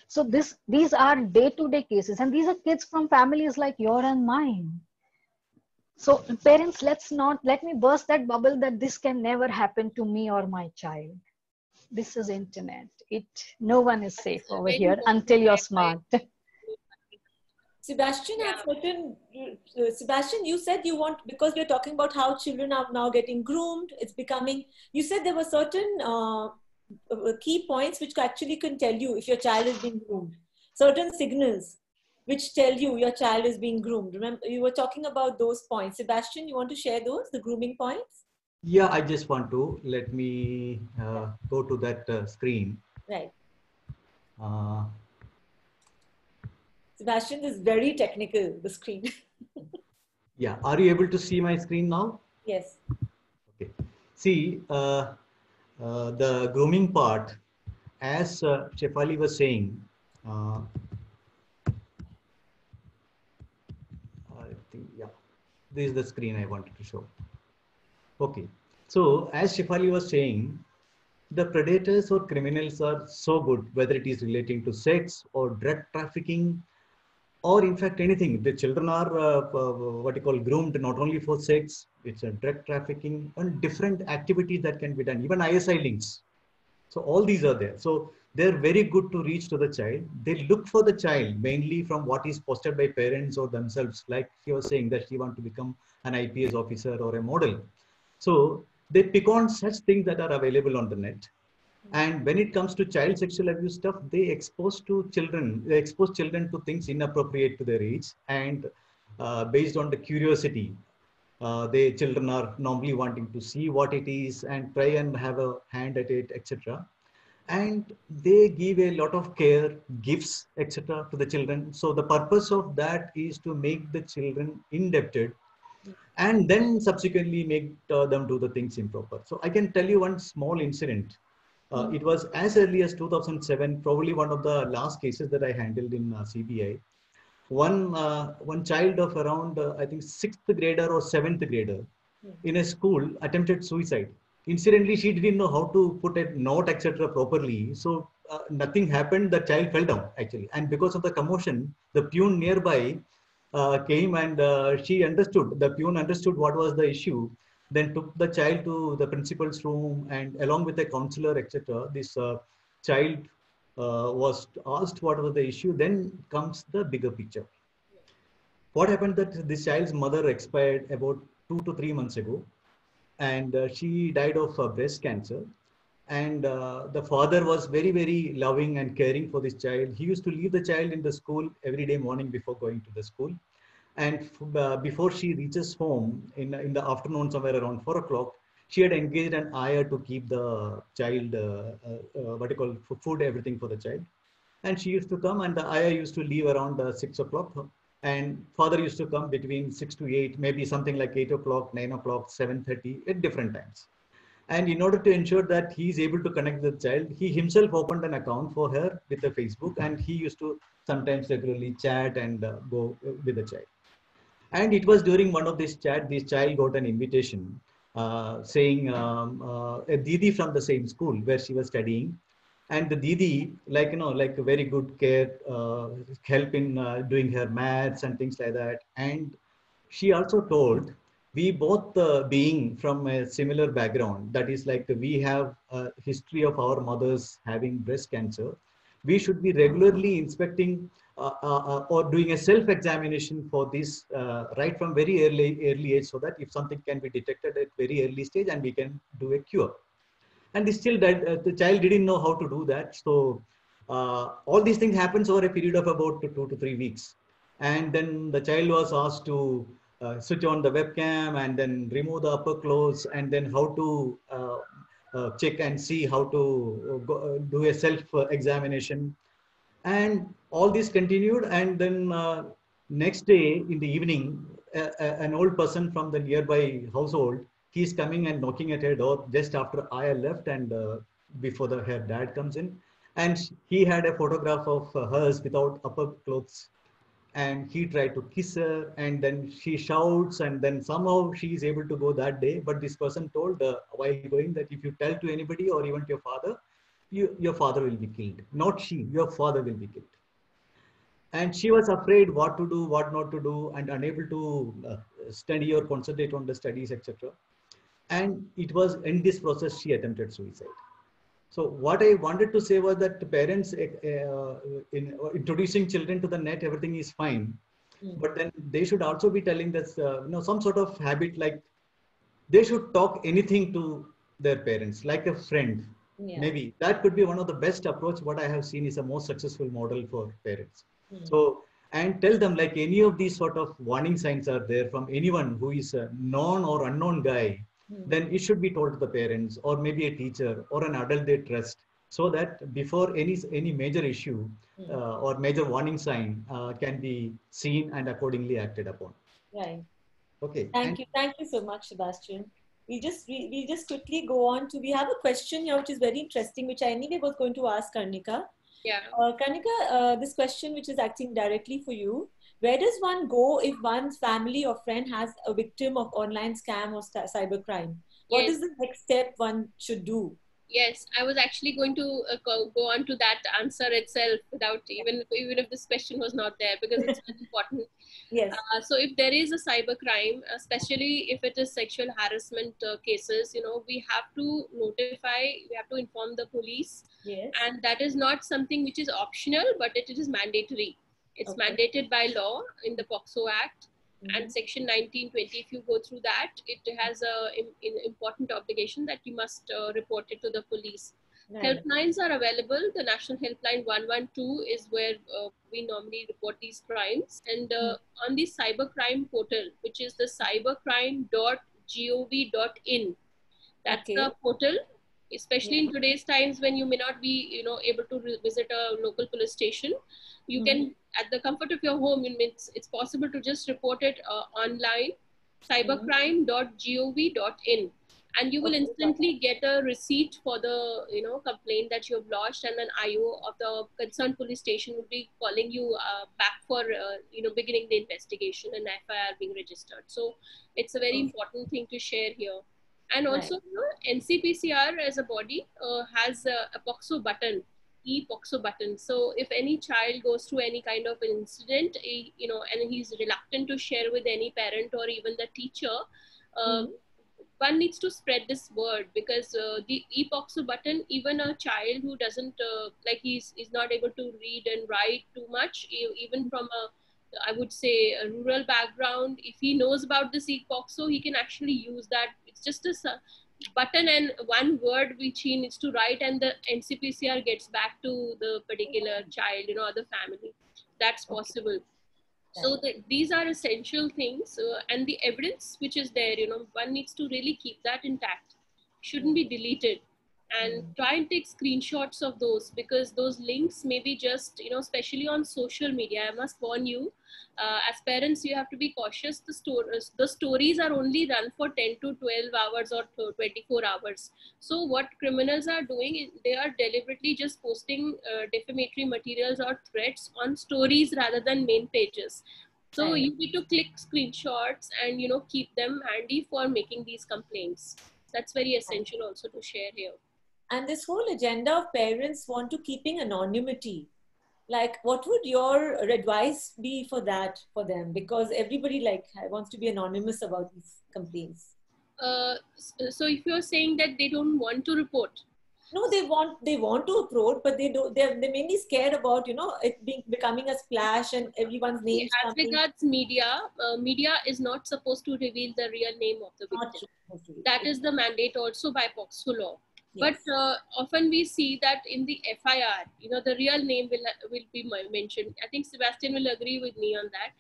So these are day-to-day cases, and these are kids from families like your and mine. So parents, let me burst that bubble that this can never happen to me or my child. This is internet. No one is safe over here until you're smart. Sebastian, Sebastian, you said you want, because we're talking about how children are now getting groomed, it's becoming, you said there were certain key points which actually can tell you if your child is being groomed. Certain signals which tell you your child is being groomed. Remember, you were talking about those points. Sebastian, you want to share those, the grooming points? Yeah, I just want to, let me go to that screen. Right. Sebastian is very technical, the screen. Yeah, are you able to see my screen now? Yes. Okay. See, the grooming part, as Shefali was saying, I think, yeah, this is the screen I wanted to show. Okay. So as Shefali was saying, the predators or criminals are so good, whether it is relating to sex or drug trafficking, or in fact anything. The children are what you call groomed not only for sex, it's a drug trafficking and different activities that can be done, even ISI links. So all these are there. So they're very good to reach to the child. They look for the child mainly from what is posted by parents or themselves. Like she was saying that she wants to become an IPS officer or a model. So they pick on such things that are available on the net. And when it comes to child sexual abuse stuff, they expose children to things inappropriate to their age. And based on the curiosity, the children are normally wanting to see what it is and try and have a hand at it, etc. And they give a lot of care, gifts, etc. to the children. So the purpose of that is to make the children indebted and then subsequently make them do the things improper. So I can tell you one small incident. It was as early as 2007, probably one of the last cases that I handled in CBI. One child of around, I think, 6th grader or 7th grader in a school attempted suicide. Incidentally, she didn't know how to put a note, etc. properly. So nothing happened. The child fell down, actually. And because of the commotion, the peon nearby came and the peon understood what was the issue, then took the child to the principal's room, and along with the counselor, etc. This child was asked what was the issue. Then comes the bigger picture. What happened that this child's mother expired about 2 to 3 months ago, and she died of breast cancer. And the father was very, very loving and caring for this child. He used to leave the child in the school every day morning before going to the school. And before she reaches home in the afternoon, somewhere around 4 o'clock, she had engaged an ayah to keep the child, food, everything for the child. And she used to come, and the ayah used to leave around 6 o'clock. And father used to come between 6 to 8, maybe something like 8 o'clock, 9 o'clock, 7:30 at different times. And in order to ensure that he is able to connect with the child, he himself opened an account for her with the Facebook, and he used to sometimes regularly chat and go with the child. And it was during one of this chat, this child got an invitation saying a Didi from the same school where she was studying. And the Didi, like a very good care, help in doing her maths and things like that. And she also told, we both being from a similar background, that is like we have a history of our mothers having breast cancer. We should be regularly inspecting or doing a self-examination for this right from very early age, so that if something can be detected at very early stage and we can do a cure. And the child didn't know how to do that. So all these things happens over a period of about 2 to 3 weeks. And then the child was asked to switch on the webcam and then remove the upper clothes, and then how to check and see how to do a self-examination. And all this continued, and then next day in the evening, an old person from the nearby household, he's coming and knocking at her door just after I left, and before her dad comes in. And he had a photograph of hers without upper clothes, and he tried to kiss her, and then she shouts, and then somehow she is able to go that day. But this person told while going that if you tell to anybody or even to your father, your father will be killed. Not she, your father will be killed. And she was afraid what to do, what not to do, and unable to study or concentrate on the studies, etc. And it was in this process she attempted suicide. So what I wanted to say was that parents in introducing children to the net, everything is fine, but then they should also be telling this, some sort of habit, like they should talk anything to their parents, like a friend. Yeah. Maybe that could be one of the best approach. What I have seen is a most successful model for parents. So, and tell them, like any of these sort of warning signs are there from anyone who is a known or unknown guy, then it should be told to the parents or maybe a teacher or an adult they trust, so that before any major issue or major warning sign can be seen and accordingly acted upon. Right. Okay. Thank you so much, Sebastian. We'll just quickly go on to, we have a question here which is very interesting, which I anyway was going to ask Karnika. Yeah. Karnika, this question which is acting directly for you. Where does one go if one's family or friend has a victim of online scam or cybercrime? What is the next step one should do? Yes, I was actually going to go on to that answer itself without even if this question was not there, because it's very important. Yes. So if there is a cybercrime, especially if it is sexual harassment cases, we have to notify, we have to inform the police. Yes. And that is not something which is optional, but it is mandatory. It's mandated by law in the POCSO Act. And section 1920, if you go through that, it has an important obligation that you must report it to the police. Right. Helplines are available. The National Helpline 112 is where we normally report these crimes. And on the cybercrime portal, which is the cybercrime.gov.in, that's the portal. Especially in today's times when you may not be, able to visit a local police station, you can, at the comfort of your home, it's possible to just report it online, cybercrime.gov.in, and you will instantly get a receipt for the, complaint that you have lodged, and an IO of the concerned police station will be calling you back for, beginning the investigation and FIR being registered. So it's a very important thing to share here. And also, NCPCR as a body has a POCSO button, e-POCSO button. So if any child goes through any kind of an incident, and he's reluctant to share with any parent or even the teacher, one needs to spread this word, because the e-POCSO button, even a child who doesn't, he's not able to read and write too much, even from I would say a rural background, if he knows about this e-POCSO, he can actually use that. It's just a button and one word which he needs to write, and the NCPCR gets back to the particular child, or the family. That's possible. So these are essential things, and the evidence which is there, one needs to really keep that intact. Shouldn't be deleted. And try and take screenshots of those, because those links may be just, especially on social media. I must warn you, as parents, you have to be cautious. The stories are only run for 10 to 12 hours or 24 hours. So what criminals are doing is they are deliberately just posting defamatory materials or threats on stories rather than main pages. So you need to click screenshots and, keep them handy for making these complaints. That's very essential also to share here. And this whole agenda of parents want to keeping anonymity, like what would your advice be for that for them? Because everybody wants to be anonymous about these complaints. So if you're saying that they don't want to report. No, they want to report, but they're mainly scared about, it becoming a splash and everyone's name. As regards media, media is not supposed to reveal the real name of the victim. That is the mandate also by POCSO law. But often we see that in the FIR, you know, the real name will be mentioned. I think Sebastian will agree with me on that.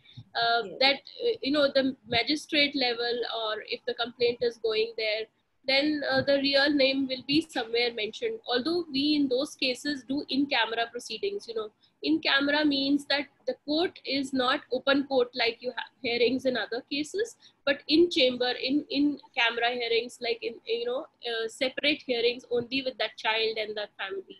That you know, the magistrate level, or if the complaint is going there, then the real name will be somewhere mentioned. Although we in those cases do in-camera proceedings, you know, in-camera means that the court is not open court like you have hearings in other cases, but in chamber, in camera hearings, like in, you know, separate hearings only with that child and that family,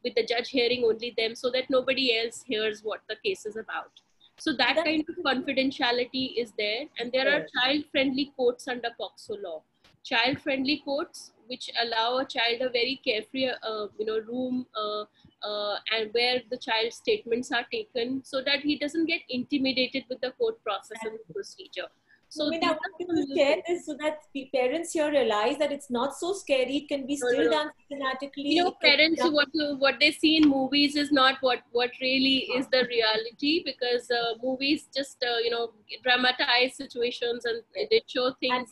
with the judge hearing only them, so that nobody else hears what the case is about. So that kind of confidentiality is there, and there are child-friendly courts under POCSO law. Child-friendly courts which allow a child a very carefree, you know, room, and where the child's statements are taken, so that he doesn't get intimidated with the court process and the procedure. So I want you to share this so that the parents here realize that it's not so scary. It can be still done systematically. You know, parents, what they see in movies is not what really is the reality, because movies just you know, dramatize situations and they show things.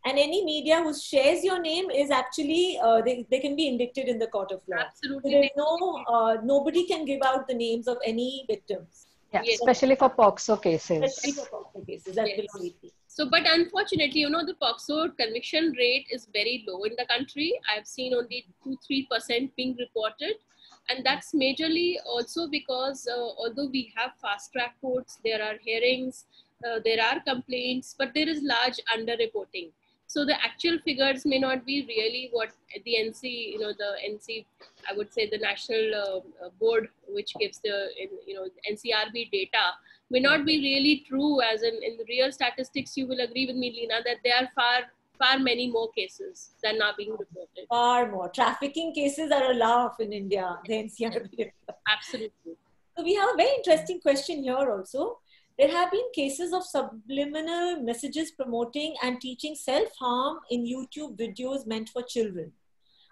And any media who shares your name is actually they can be indicted in the court of law. Absolutely. So there's no nobody can give out the names of any victims. Yeah, yes. Especially for POCSO cases. Especially for POCSO cases. That yes. So, but unfortunately, you know, the POCSO conviction rate is very low in the country. I've seen only 2-3% being reported. And that's majorly also because although we have fast track courts, there are hearings, there are complaints, but there is large underreporting. So the actual figures may not be really what the NC, you know, the NC, I would say the national board, which gives the, you know, NCRB data, may not be really true, as in the real statistics. You will agree with me, Leena, that there are far many more cases than are being reported. Far more. Trafficking cases are a laugh in India, the NCRB. Absolutely. So we have a very interesting question here also. There have been cases of subliminal messages promoting and teaching self-harm in YouTube videos meant for children.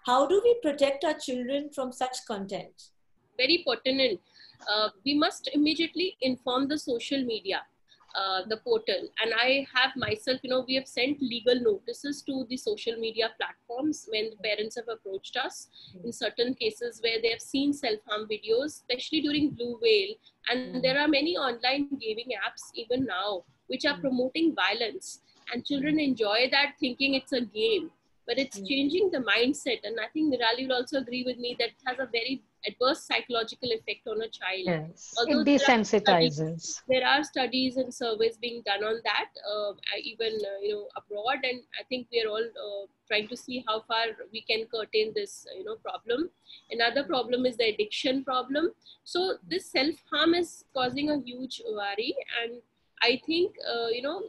How do we protect our children from such content? Very pertinent. We must immediately inform the social media, the portal. And I have myself, you know, we have sent legal notices to the social media platforms when the parents have approached us in certain cases where they have seen self-harm videos, especially during Blue Whale. And there are many online gaming apps even now which are promoting violence, and children enjoy that thinking it's a game, but it's changing the mindset. And I think Nirali will also agree with me that it has a very adverse psychological effect on a child. Yes, although it desensitizes. There are studies and surveys being done on that, even you know, abroad, and I think we are all trying to see how far we can curtail this, you know, problem. Another problem is the addiction problem. So this self-harm is causing a huge worry, and I think you know,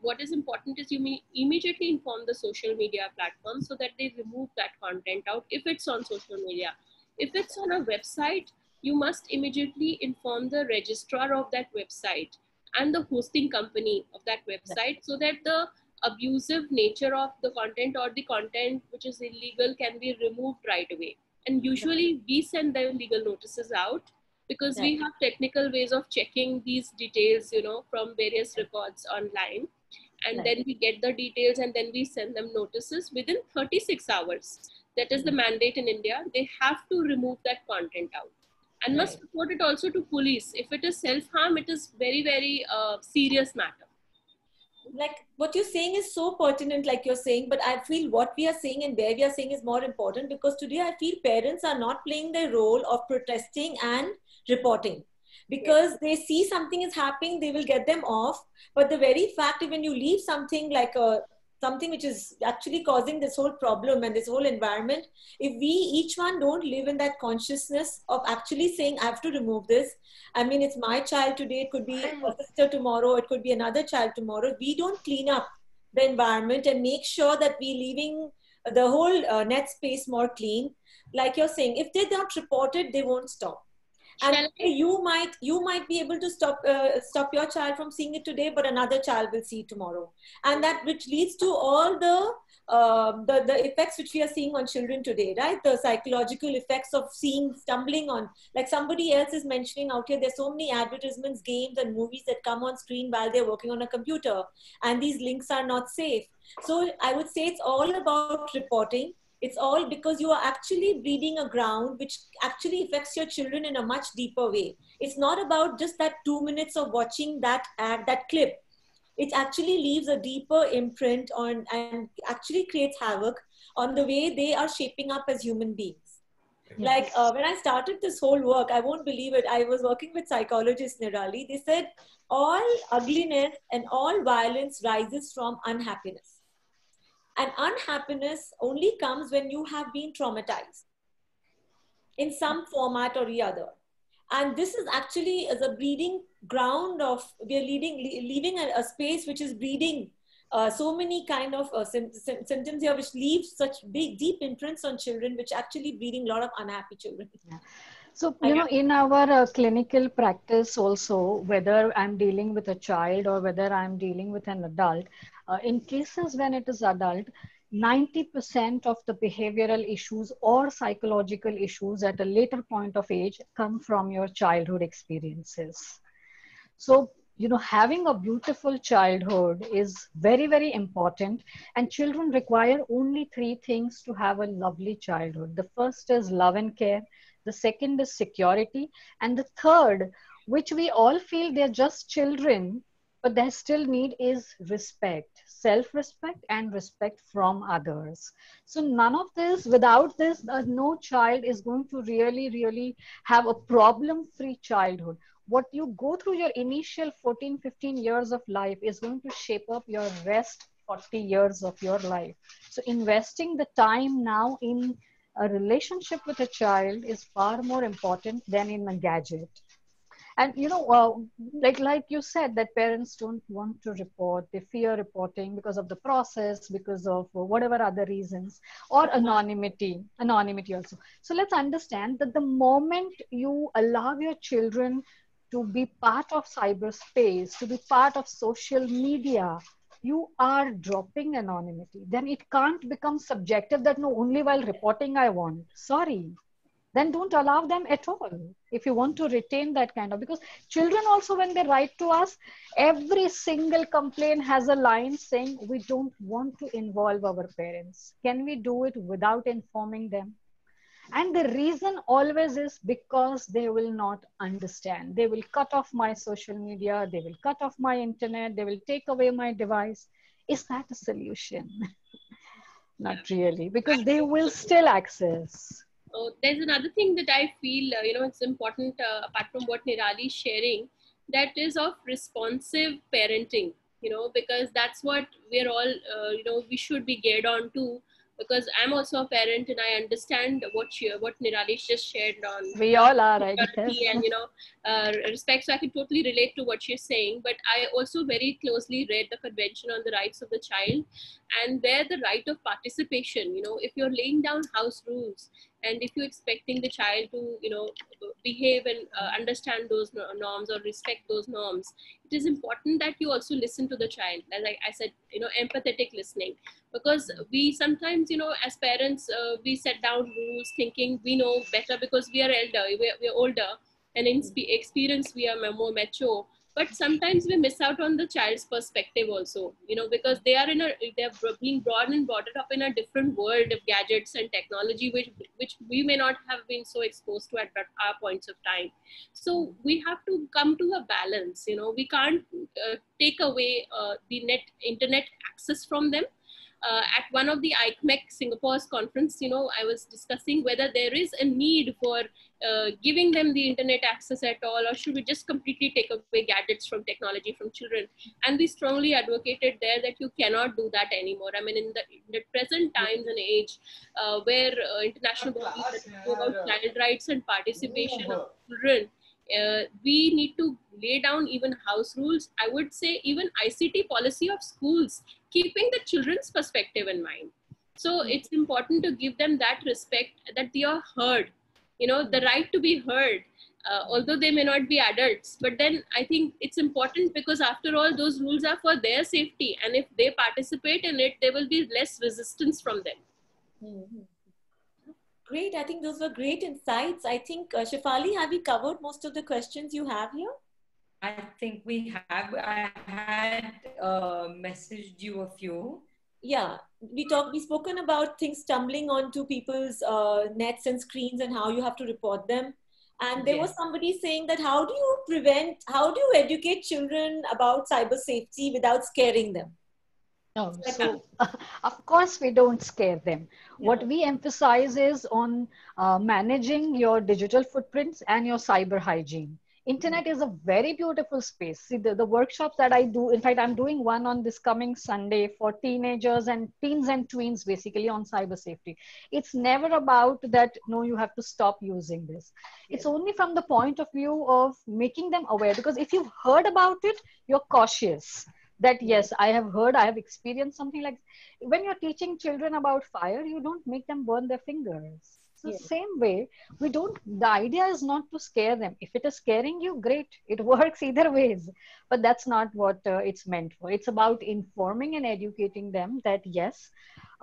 what is important is you may immediately inform the social media platform so that they remove that content out if it's on social media. If it's on a website, you must immediately inform the registrar of that website and the hosting company of that website, so that the abusive nature of the content or the content which is illegal can be removed right away. And usually we send the legal notices out because we have technical ways of checking these details, you know, from various records online. And then we get the details and then we send them notices within 36 hours. That is the mandate in India. They have to remove that content out and must report it also to police. If it is self-harm, it is very, very serious matter. Like what you're saying is so pertinent, like you're saying, but I feel what we are saying and where we are saying is more important, because today I feel parents are not playing their role of protesting and reporting. Because they see something is happening, they will get them off. But the very fact that when you leave something like something which is actually causing this whole problem and this whole environment, if we each one don't live in that consciousness of actually saying, I have to remove this. I mean, it's my child today, it could be a sister tomorrow, it could be another child tomorrow. We don't clean up the environment and make sure that we're leaving the whole net space more clean. Like you're saying, if they're not reported, they won't stop. And you might be able to stop your child from seeing it today, but another child will see it tomorrow, and that which leads to all the effects which we are seeing on children today, right? The psychological effects of stumbling on, like somebody else is mentioning out here, there's so many advertisements, games and movies that come on screen while they're working on a computer, and these links are not safe. So I would say it's all about reporting. It's all because you are actually breeding a ground which actually affects your children in a much deeper way. It's not about just that 2 minutes of watching that ad, that clip. It actually leaves a deeper imprint on and actually creates havoc on the way they are shaping up as human beings. Like when I started this whole work, I won't believe it. I was working with psychologist Nirali. They said all ugliness and all violence rises from unhappiness. And unhappiness only comes when you have been traumatized in some format or the other. And this is actually as a breeding ground of, we are leaving a space which is breeding so many kind of symptoms here, which leave such big, deep imprints on children, which actually breeding a lot of unhappy children. Yeah. So, you know, in our clinical practice also, whether I'm dealing with a child or whether I'm dealing with an adult, in cases when it is adult, 90% of the behavioral issues or psychological issues at a later point of age come from your childhood experiences. So, you know, having a beautiful childhood is very, very important. And children require only 3 things to have a lovely childhood. The first is love and care. The second is security. And the third, which we all feel they're just children, but they still need, is respect, self-respect and respect from others. So none of this, without this, no child is going to really have a problem-free childhood. What you go through your initial 14, 15 years of life is going to shape up your rest 40 years of your life. So investing the time now in a relationship with a child is far more important than in a gadget. And you know, like you said, that parents don't want to report, they fear reporting because of the process, because of whatever other reasons, or anonymity also. So let's understand that the moment you allow your children to be part of cyberspace, to be part of social media, you are dropping anonymity. Then it can't become subjective that no, only while reporting I want. Sorry. Then don't allow them at all if you want to retain that kind of, because children also, when they write to us, every single complaint has a line saying we don't want to involve our parents. Can we do it without informing them? And the reason always is because they will not understand. They will cut off my social media, they will cut off my internet, they will take away my device. Is that a solution? Not really, because they will still access. There's another thing that I feel, it's important, apart from what Nirali is sharing, that is of responsive parenting, because that's what we're all, we should be geared on to, because I'm also a parent and I understand what Nirali just shared on. We all are, I guess. And, respect. So I can totally relate to what she's saying, but I also very closely read the Convention on the Rights of the Child, and where the right of participation, if you're laying down house rules, and if you're expecting the child to, behave and understand those norms or respect those norms, it is important that you also listen to the child. As I said, empathetic listening, because we sometimes, as parents, we set down rules thinking we know better because we are elder, we're older, and in experience we are more mature. But sometimes we miss out on the child's perspective also, because they're being brought up in a different world of gadgets and technology, which we may not have been so exposed to at our points of time. So we have to come to a balance. We can't take away the internet access from them. At one of the ICMEC Singapore's conference, I was discussing whether there is a need for giving them the internet access at all, or should we just completely take away gadgets from technology from children? And we strongly advocated there that you cannot do that anymore. I mean, in the present times and age, where international bodies about child rights and participation of children, we need to lay down even house rules. I would say even ICT policy of schools, keeping the children's perspective in mind. So it's important to give them that respect, that they are heard, the right to be heard, although they may not be adults. But then I think it's important because after all, those rules are for their safety. And if they participate in it, there will be less resistance from them. Mm-hmm. Great. I think those were great insights. I think, Shefali, have we covered most of the questions you have here? I think we have. I had messaged you a few. yeah, we've spoken about things stumbling onto people's nets and screens and how you have to report them. And there was somebody saying that how do you educate children about cyber safety without scaring them? No, so of course we don't scare them. What we emphasize is on managing your digital footprints and your cyber hygiene. Internet is a very beautiful space. See, the workshops that I do, in fact, I'm doing one on this coming Sunday for teenagers and teens and tweens, basically on cyber safety. It's never about that, no, you have to stop using this. It's only from the point of view of making them aware, because if you've heard about it, you're cautious that yes, I have heard, I have experienced something like. When you're teaching children about fire, you don't make them burn their fingers. So same way, we don't, the idea is not to scare them. If it is scaring you, great, it works either ways, but that's not what it's meant for. It's about informing and educating them that yes,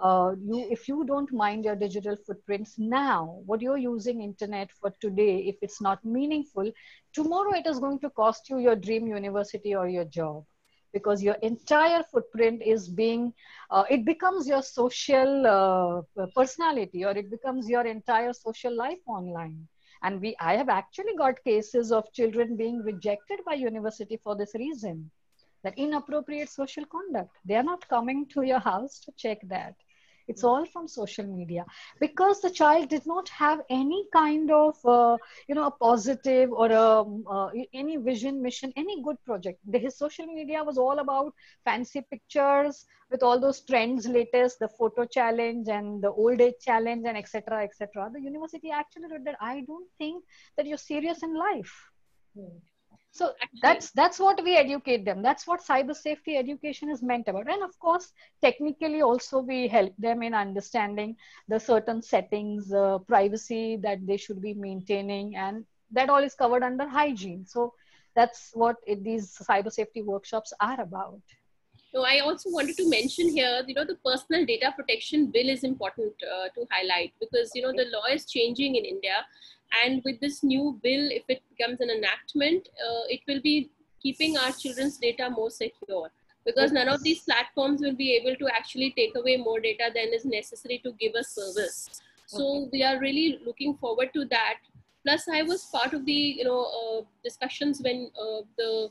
if you don't mind your digital footprints now, what you're using internet for today, if it's not meaningful, tomorrow it is going to cost you your dream university or your job, because your entire footprint is being, it becomes your social personality, or it becomes your entire social life online. And I have actually got cases of children being rejected by university for this reason, that inappropriate social conduct. They are not coming to your house to check that. It's all from social media, because the child did not have any kind of, a positive or any vision, mission, any good project. His social media was all about fancy pictures with all those trends, latest, the photo challenge and the old age challenge and etc. etc. The university actually read that, I don't think that you're serious in life. So that's what we educate them. That's what cyber safety education is meant about. And of course, technically also we help them in understanding the certain settings, privacy that they should be maintaining, and that all is covered under hygiene. So that's what these cyber safety workshops are about. So I also wanted to mention here, the personal data protection bill is important to highlight, because, the law is changing in India. And with this new bill, if it becomes an enactment, it will be keeping our children's data more secure, because none of these platforms will be able to actually take away more data than is necessary to give a service. So we are really looking forward to that. Plus, I was part of the discussions when the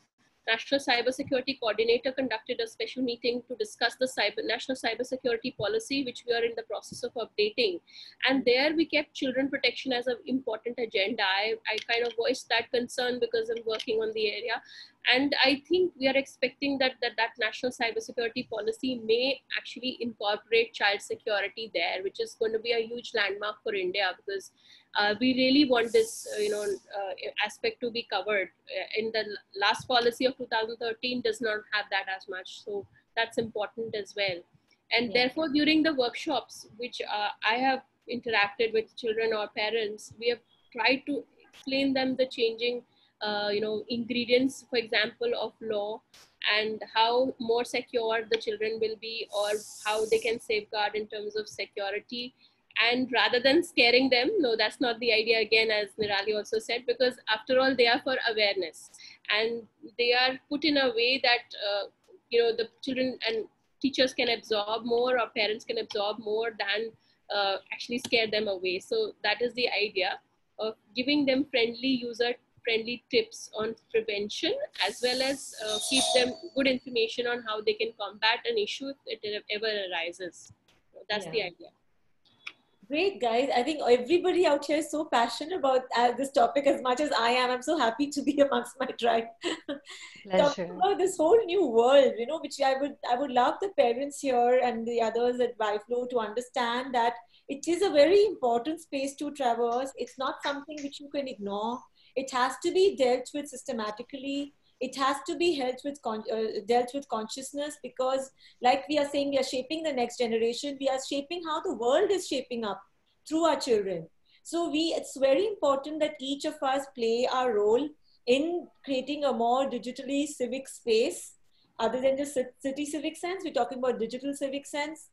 National Cybersecurity Coordinator conducted a special meeting to discuss the National Cybersecurity Policy, which we are in the process of updating. And there we kept children protection as an important agenda. I kind of voiced that concern because I'm working on the area. And I think we are expecting that National Cybersecurity Policy may actually incorporate child security there, which is going to be a huge landmark for India, because we really want this, aspect to be covered. In the last policy of 2013 does not have that as much. So that's important as well. And therefore, during the workshops, which I have interacted with children or parents, we have tried to explain them the changing ingredients, for example, of law, and how more secure the children will be, or how they can safeguard in terms of security. And rather than scaring them, no, that's not the idea, again, as Nirali also said, because after all, they are for awareness, and they are put in a way that the children and teachers can absorb more, or parents can absorb more than actually scare them away. So that is the idea of giving them user-friendly tips on prevention, as well as keep them good information on how they can combat an issue if it ever arises. So that's the idea. Great, guys. I think everybody out here is so passionate about this topic as much as I am. I'm so happy to be amongst my tribe. Talking about this whole new world, which I would love the parents here and the others at Biflow to understand that it is a very important space to traverse. It's not something which you can ignore. It has to be dealt with systematically. It has to be dealt with consciousness, because like we are saying, we are shaping the next generation. We are shaping how the world is shaping up through our children. So it's very important that each of us play our role in creating a more digitally civic space, other than just city civic sense. We're talking about digital civic sense.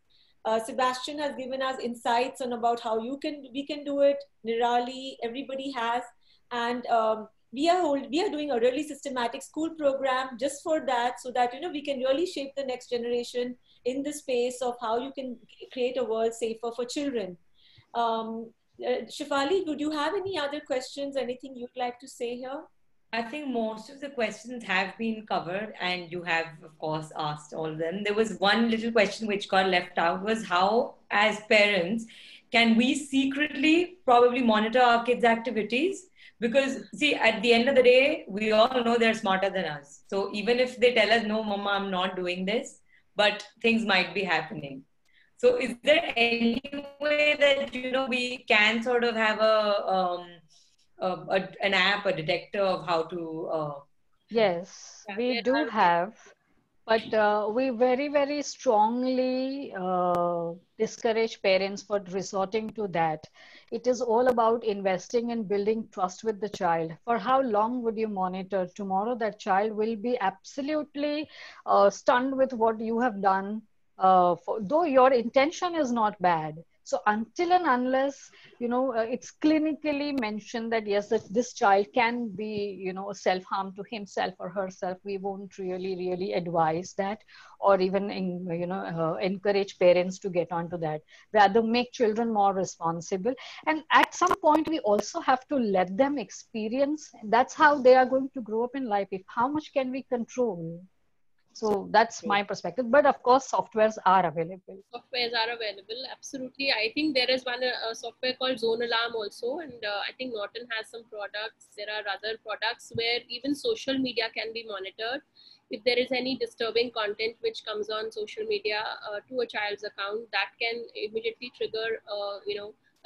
Sebastian has given us insights on about how we can do it. Nirali, everybody has. And we are doing a really systematic school program just for that, so that, you know, we can really shape the next generation in the space of how you can create a world safer for children. Shefali, would you have any other questions, anything you'd like to say here? I think most of the questions have been covered, and you have, of course, asked all of them. There was one little question which got left out, was how, as parents, can we secretly probably monitor our kids' activities? Because, see, at the end of the day, we all know they're smarter than us. So even if they tell us, no, Mama, I'm not doing this, but things might be happening. So is there any way that, you know, we can sort of have an app, a detector of how to... Yes, we do have, but we very, very strongly discourage parents for resorting to that. It is all about investing in building trust with the child. For how long would you monitor? Tomorrow, that child will be absolutely stunned with what you have done, though your intention is not bad. So until and unless, you know, it's clinically mentioned that yes, that this child can be, you know, self-harm to himself or herself, we won't really advise that, or even, encourage parents to get onto that. Rather, make children more responsible. And at some point, we also have to let them experience. That's how they are going to grow up in life. How much can we control? So that's my perspective. But of course, softwares are available. Softwares are available, absolutely. I think there is one software called Zone Alarm also, and I think Norton has some products. There are other products where even social media can be monitored. If there is any disturbing content which comes on social media to a child's account, that can immediately trigger,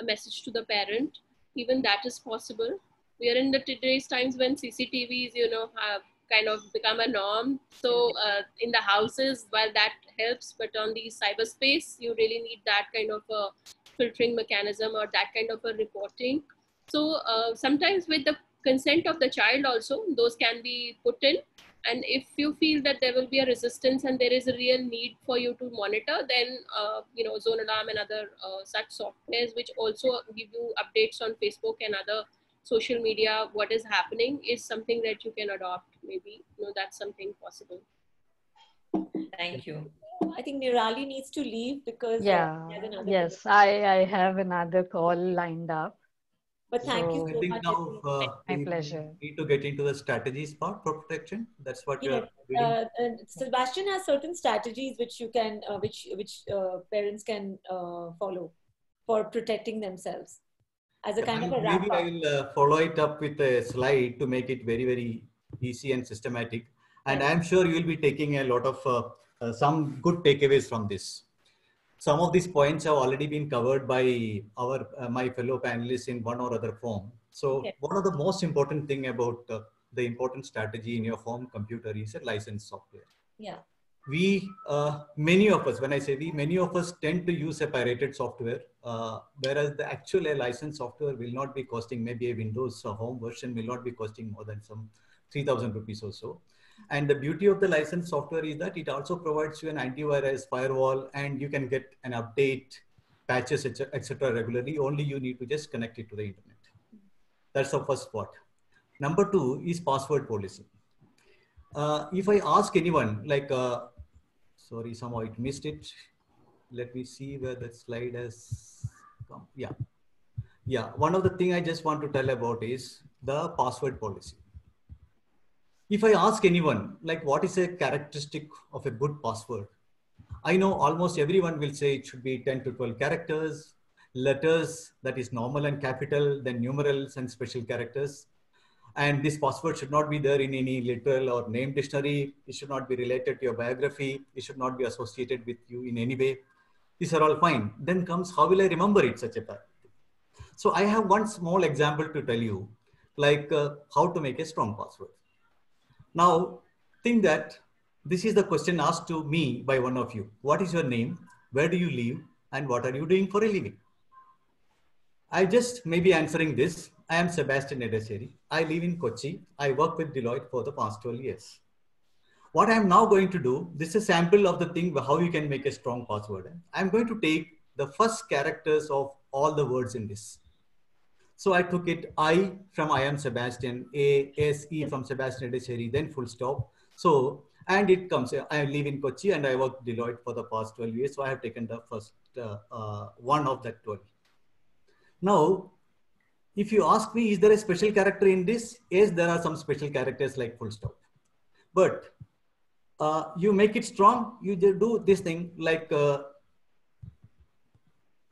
a message to the parent. Even that is possible. We are in the today's times when CCTVs, have kind of become a norm. So in the houses, while that helps, but on the cyberspace, you really need that kind of a filtering mechanism or that kind of a reporting. So sometimes with the consent of the child also, those can be put in. And if you feel that there will be a resistance and there is a real need for you to monitor, then, Zone Alarm and other such softwares, which also give you updates on Facebook and other social media, what is happening, is something that you can adopt. Maybe, that's something possible. Thank you. I think Nirali needs to leave because yes, I have another call lined up. But thank you so much. Now, my pleasure. Need to get into the strategies part for protection. That's what you are doing. Sebastian has certain strategies which you can, which parents can follow for protecting themselves. As a kind of a wrap-up. Maybe I will follow it up with a slide to make it very, very easy and systematic. And I'm sure you will be taking a lot of some good takeaways from this. Some of these points have already been covered by my fellow panelists in one or other form. So one of the most important thing about the important strategy in your home computer is a licensed software. Yeah. We, many of us, when I say we, many of us tend to use a pirated software, whereas the actual licensed software will not be costing, maybe a Windows home version will not be costing more than some 3,000 rupees or so. And the beauty of the licensed software is that it also provides you an antivirus, firewall, and you can get an update, patches, etc. regularly. Only you need to just connect it to the internet. That's the first part. Number two is password policy. If I ask anyone, like, sorry, somehow it missed it. Let me see where that slide has come. Yeah. One of the things I just want to tell about is the password policy. If I ask anyone, like, what is a characteristic of a good password? I know almost everyone will say it should be 10 to 12 characters, letters, that is normal and capital, then numerals and special characters. And this password should not be there in any literal or name dictionary. It should not be related to your biography. It should not be associated with you in any way. These are all fine. Then comes, how will I remember it, such a thing? So I have one small example to tell you, like how to make a strong password. Now, think that this is the question asked to me by one of you. What is your name? Where do you live? And what are you doing for a living? I just may be answering this. I am Sebastian Edeseri. I live in Kochi. I work with Deloitte for the past 12 years. What I'm now going to do, this is a sample of the thing, how you can make a strong password. I'm going to take the first characters of all the words in this. So I took it I from I am Sebastian, A, S, E from Sebastian Edesheri, then full stop. So, and it comes, I live in Kochi and I worked Deloitte for the past 12 years. So I have taken the first one of that 12. Now, if you ask me, is there a special character in this? Yes, there are some special characters like full stop. But you make it strong, you do this thing like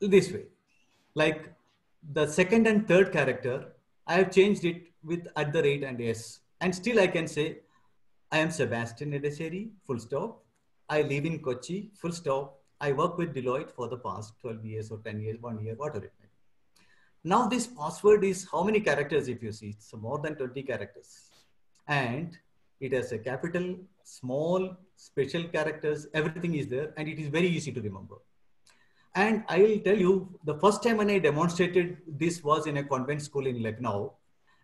this way. Like the second and third character, I have changed it with @ and S. And still I can say, I am Sebastian Edesheri, full stop. I live in Kochi, full stop. I work with Deloitte for the past 12 years or 10 years, 1 year, whatever it may be. Now this password is how many characters if you see? It's more than 20 characters. And it has a capital, small, special characters, everything is there, and it is very easy to remember. And I will tell you, the first time when I demonstrated this was in a convent school in Lucknow,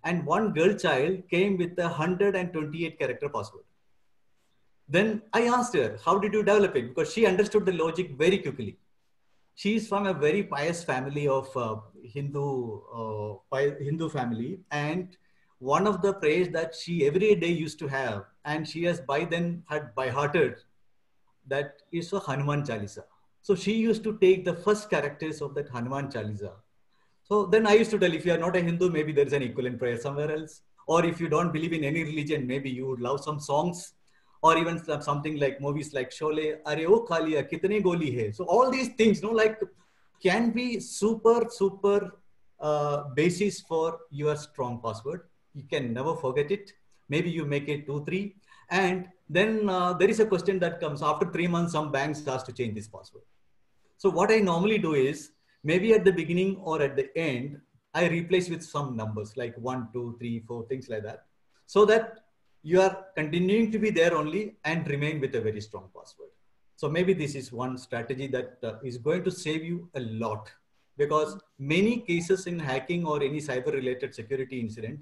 and one girl child came with a 128 character password. Then I asked her, how did you develop it? Because she understood the logic very quickly. She is from a very pious family of Hindu family, and one of the prayers that she every day used to have, and she has by then had by hearted, that is a Hanuman Chalisa. So she used to take the first characters of that Hanuman Chalisa. So then I used to tell, if you are not a Hindu, maybe there is an equivalent prayer somewhere else. Or if you don't believe in any religion, maybe you would love some songs, or even something like movies like Sholay, Are O Khaliya, Kitne Goli Hai. So all these things, like can be super basis for your strong password. You can never forget it. Maybe you make it 2, 3. And then there is a question that comes after 3 months, some banks ask to change this password. So what I normally do is, maybe at the beginning or at the end, I replace with some numbers like 1, 2, 3, 4, things like that. So that you are continuing to be there only and remain with a very strong password. So maybe this is one strategy that is going to save you a lot, because many cases in hacking or any cyber related security incident,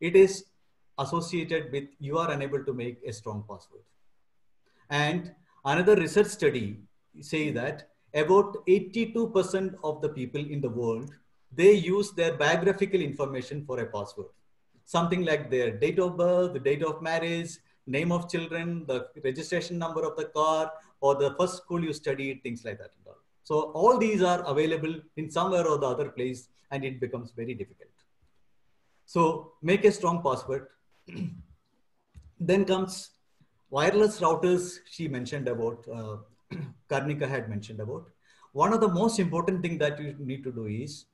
it is associated with you are unable to make a strong password. And another research study says that about 82% of the people in the world, they use their biographical information for a password. Something like their date of birth, the date of marriage, name of children, the registration number of the car, or the first school you studied, things like that. So all these are available in somewhere or the other place, and it becomes very difficult. So make a strong password. Then comes wireless routers. She mentioned about, Karnika had mentioned about. One of the most important thing that you need to do is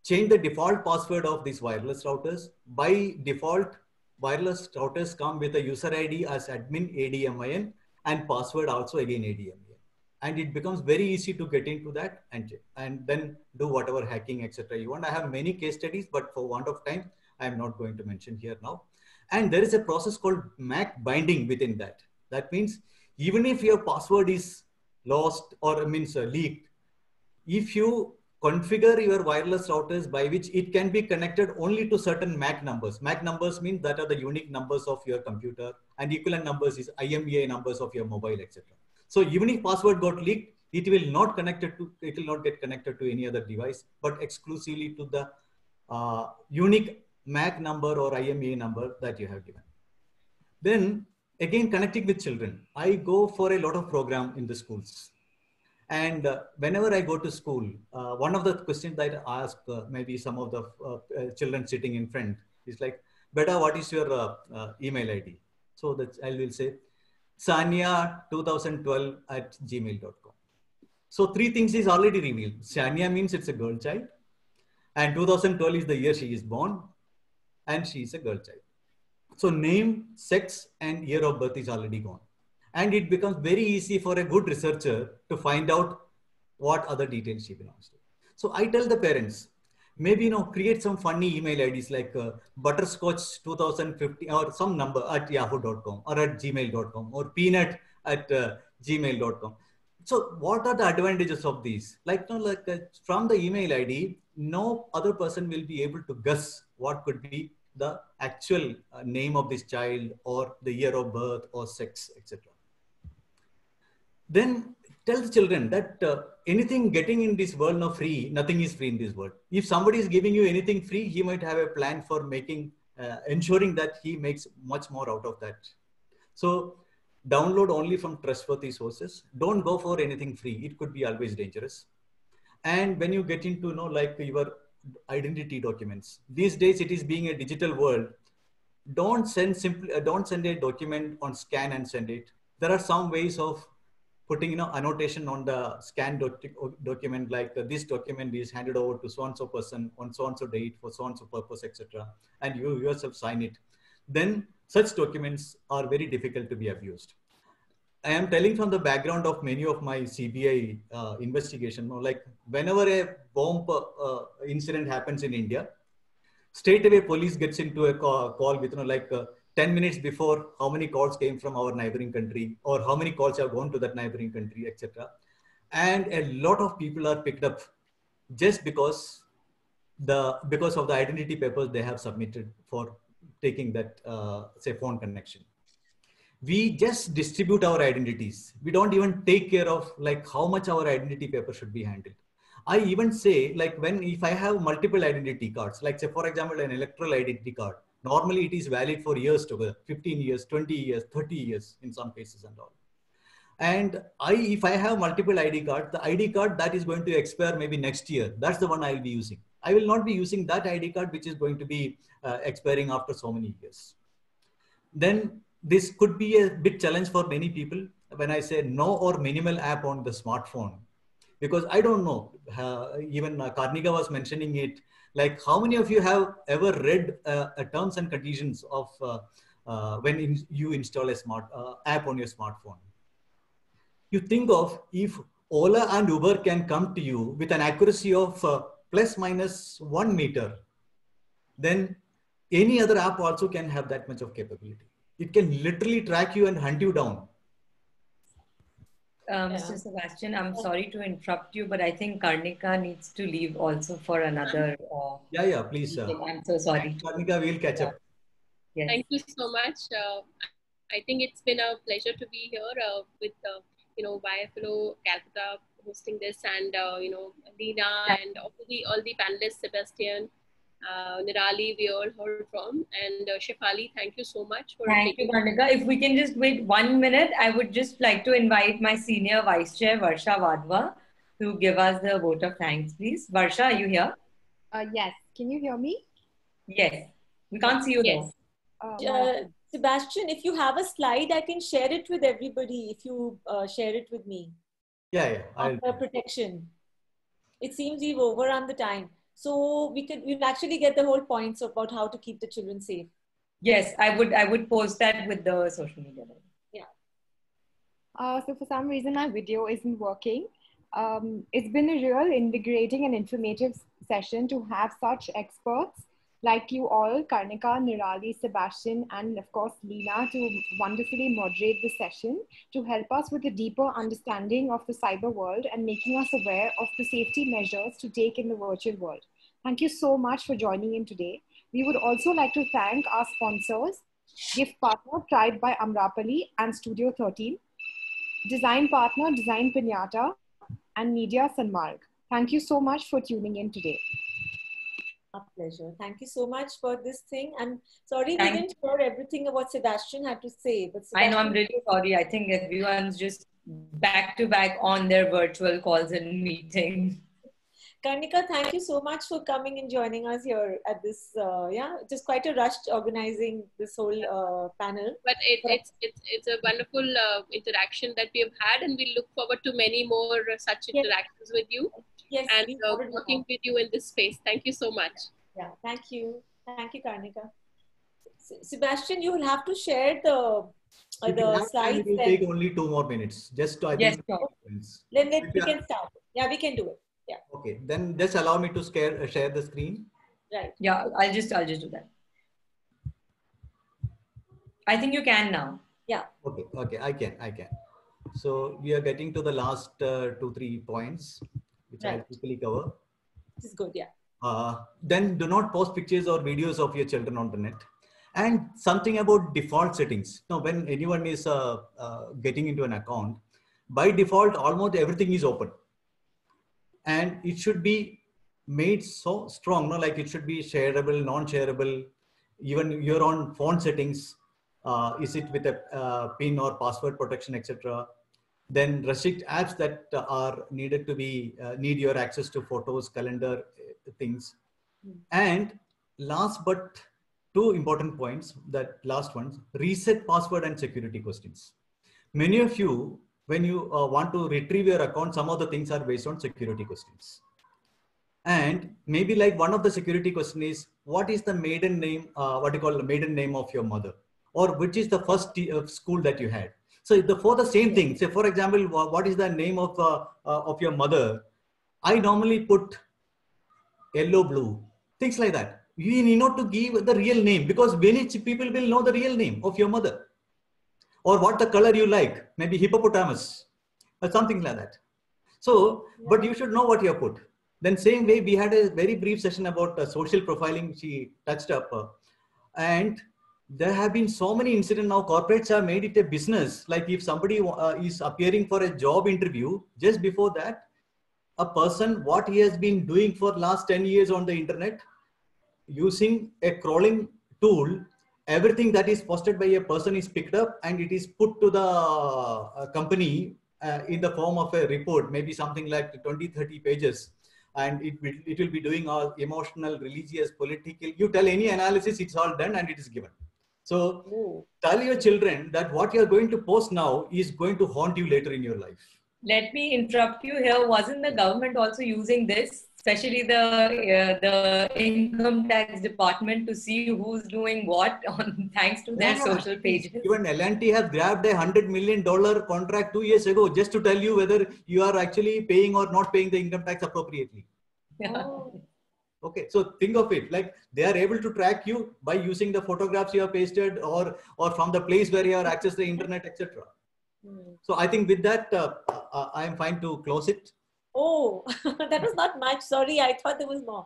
change the default password of these wireless routers. By default, wireless routers come with a user ID as admin ADMIN and password also again ADMIN. And it becomes very easy to get into that and then do whatever hacking, etc. you want. I have many case studies, but for want of time, I am not going to mention here now. And there is a process called MAC binding within that. That means even if your password is lost or leaked, if you configure your wireless routers by which it can be connected only to certain MAC numbers. MAC numbers mean that are the unique numbers of your computer, and equivalent numbers is IMEI numbers of your mobile, etc. So even if password got leaked, it will not get connected to any other device, but exclusively to the unique MAC number or IMEI number that you have given. Then again, connecting with children. I go for a lot of program in the schools. And whenever I go to school, one of the questions that I ask maybe some of the children sitting in front is like, Beta, what is your email ID? So that I will say, Sania2012@gmail.com. So 3 things is already revealed. Sania means it's a girl child. And 2012 is the year she is born. And she is a girl child. So name, sex, and year of birth is already gone. And it becomes very easy for a good researcher to find out what other details she belongs to. So I tell the parents, maybe create some funny email IDs like butterscotch 2050 or some number at yahoo.com or at gmail.com or peanut at gmail.com. So what are the advantages of these? From the email ID, no other person will be able to guess what could be the actual name of this child or the year of birth or sex, etc. Then tell the children that anything getting in this world now free, nothing is free in this world. If somebody is giving you anything free, he might have a plan for making, ensuring that he makes much more out of that. So download only from trustworthy sources. Don't go for anything free. It could be always dangerous. And when you get into, like your identity documents, these days it is being a digital world. Don't send a document on scan and send it. There are some ways of putting, annotation on the scan document, like this document is handed over to so-and-so person on so-and-so date for so-and-so purpose, etc. And you yourself sign it. Then such documents are very difficult to be abused. I am telling from the background of many of my CBI investigation, like whenever a bomb incident happens in India, straight away police gets into a call with, 10 minutes before, how many calls came from our neighboring country, or how many calls have gone to that neighboring country, etc. And a lot of people are picked up just because of the identity papers they have submitted for taking that, say, phone connection. We just distribute our identities. We don't even take care of like how much our identity paper should be handled. I even say, like, if I have multiple identity cards, like say, for example, an electoral identity card, normally it is valid for years together, 15 years, 20 years, 30 years in some cases and all. And if I have multiple ID cards, the ID card that is going to expire maybe next year, that's the one I will be using. I will not be using that ID card, which is going to be expiring after so many years. Then this could be a big challenge for many people when I say no or minimal app on the smartphone, because I don't know, even Karnika was mentioning it, like how many of you have ever read terms and conditions of when you install a smart app on your smartphone. You think of if Ola and Uber can come to you with an accuracy of plus minus 1 meter, then any other app also can have that much of capability. It can literally track you and hunt you down. Mr. Sebastian, I'm sorry to interrupt you, but I think Karnika needs to leave also for another. Yeah, please. I'm so sorry. Karnika, we'll catch up. Yes. Thank you so much. I think it's been a pleasure to be here with YFLO Calcutta hosting this, and Leena and all the panelists, Sebastian, Nirali, we all heard from, and Shefali, thank you so much for Thank you, Karnika. If we can just wait 1 minute, I would just like to invite my senior vice chair, Varsha Wadhwa, to give us the vote of thanks, please. Varsha, are you here? Yes. Can you hear me? Yes. We can't see you though. Sebastian, if you have a slide, I can share it with everybody if you share it with me. Yeah. After protection. It seems we've overrun the time. So we'll actually get the whole points about how to keep the children safe. Yes, I would post that with the social media. Yeah. So for some reason, my video isn't working. It's been a real invigorating and informative session to have such experts like you all, Karnika, Nirali, Sebastian, and of course, Leena, to wonderfully moderate the session to help us with a deeper understanding of the cyber world and making us aware of the safety measures to take in the virtual world. Thank you so much for joining in today. We would also like to thank our sponsors, gift partner Tribe by Amrapali and Studio 13, design partner Design Pinata, and Media Sanmarg. Thank you so much for tuning in today. Our pleasure. Thank you so much for this thing. I'm sorry we didn't hear everything of what Sebastian had to say. But I know, I'm really sorry. I think everyone's just back to back on their virtual calls and meetings. Karnika, thank you so much for coming and joining us here at this. It is quite a rush organizing this whole panel. But it's a wonderful interaction that we have had, and we look forward to many more such interactions with you. Yes, and working with you in this space. Thank you so much. Yeah, thank you. Thank you, Karnika. Sebastian, you will have to share the slides. It will take only 2 more minutes. Just to identify. Then we can start. Yeah, we can do it. Yeah. Okay, then just allow me to share the screen. Right. Yeah, I'll just do that. I think you can now. Yeah. Okay, I can. So we are getting to the last 2-3 points, which I'll quickly cover. This is good, yeah. Then do not post pictures or videos of your children on the net. And something about default settings. Now, when anyone is getting into an account, by default, almost everything is open. And it should be made so strong, no? Like it should be shareable, non-shareable, even your own phone settings. Is it with a PIN or password protection, etc.? Then restrict apps that are needed to be, need your access to photos, calendar, things. And last but two important points, that last ones, reset password and security questions. Many of you, when you want to retrieve your account, some of the things are based on security questions. And maybe like one of the security question is, what is the maiden name, what you call the maiden name of your mother? Or which is the first school that you had? So for the same thing, say for example, what is the name of your mother? I normally put yellow, blue, things like that. You need not to give the real name, because many people will know the real name of your mother. Or what the color you like, maybe hippopotamus or something like that. So, but you should know what you have put. Then same way, we had a very brief session about social profiling. She touched up, and there have been so many incidents now. Corporates have made it a business. Like if somebody is appearing for a job interview, just before that, a person, what he has been doing for last 10 years on the internet, using a crawling tool, everything that is posted by a person is picked up and it is put to the company in the form of a report, maybe something like 20-30 pages. And it will be doing all emotional, religious, political. You tell any analysis, it's all done and it is given. So tell your children that what you're going to post now is going to haunt you later in your life. Let me interrupt you here. Wasn't the government also using this, especially the income tax department, to see who's doing what on thanks to their social pages? Even L&T has grabbed a $100 million contract 2 years ago just to tell you whether you are actually paying or not paying the income tax appropriately. Yeah. Okay, so think of it like they are able to track you by using the photographs you have pasted or from the place where you have accessed the internet, etc. So I think with that, I am fine to close it. Oh, that was not much. Sorry, I thought there was more.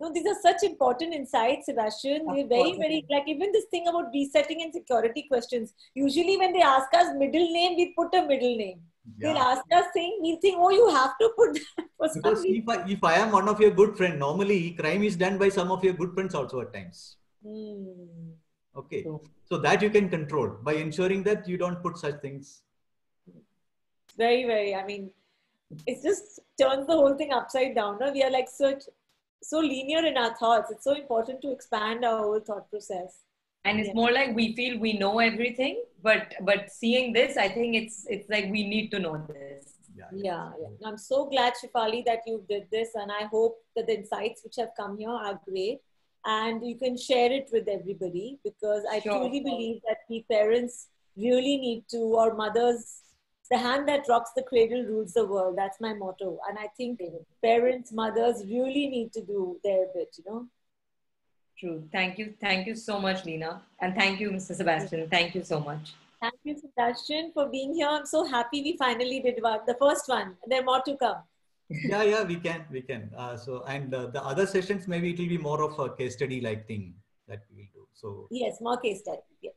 No, these are such important insights, Sebastian. They're very, very, like even this thing about resetting and security questions. Usually when they ask us middle name, we put a middle name. Yeah. They'll ask us saying, we'll think, oh, you have to put that for some Because reason. if I am one of your good friends, normally crime is done by some of your good friends also at times. Okay, so that you can control by ensuring that you don't put such things. Very, very, I mean, it just turns the whole thing upside down. No? We are like so linear in our thoughts. It's so important to expand our whole thought process. And it's more like we feel we know everything, but seeing this, I think it's like we need to know this. Yeah. I'm so glad, Shefali, that you did this, and I hope that the insights which have come here are great, and you can share it with everybody, because I truly believe that we parents really need to, or mothers, the hand that rocks the cradle rules the world. That's my motto. And I think parents, mothers really need to do their bit, you know. True. Thank you. Thank you so much, Leena. And thank you, Mr. Sebastian. Thank you so much. Thank you, Sebastian, for being here. I'm so happy we finally did the first one. And there are more to come. Yeah, we can. The other sessions, maybe it will be more of a case study like thing that we will do. So yes, more case study. Yes.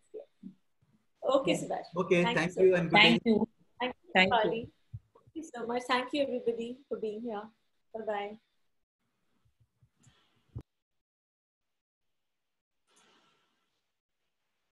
Okay, Sebastian. Okay, thank you and good Thank you. Thank you, Thank you. Shefali. Thank you so much. Thank you, everybody, for being here. Bye-bye.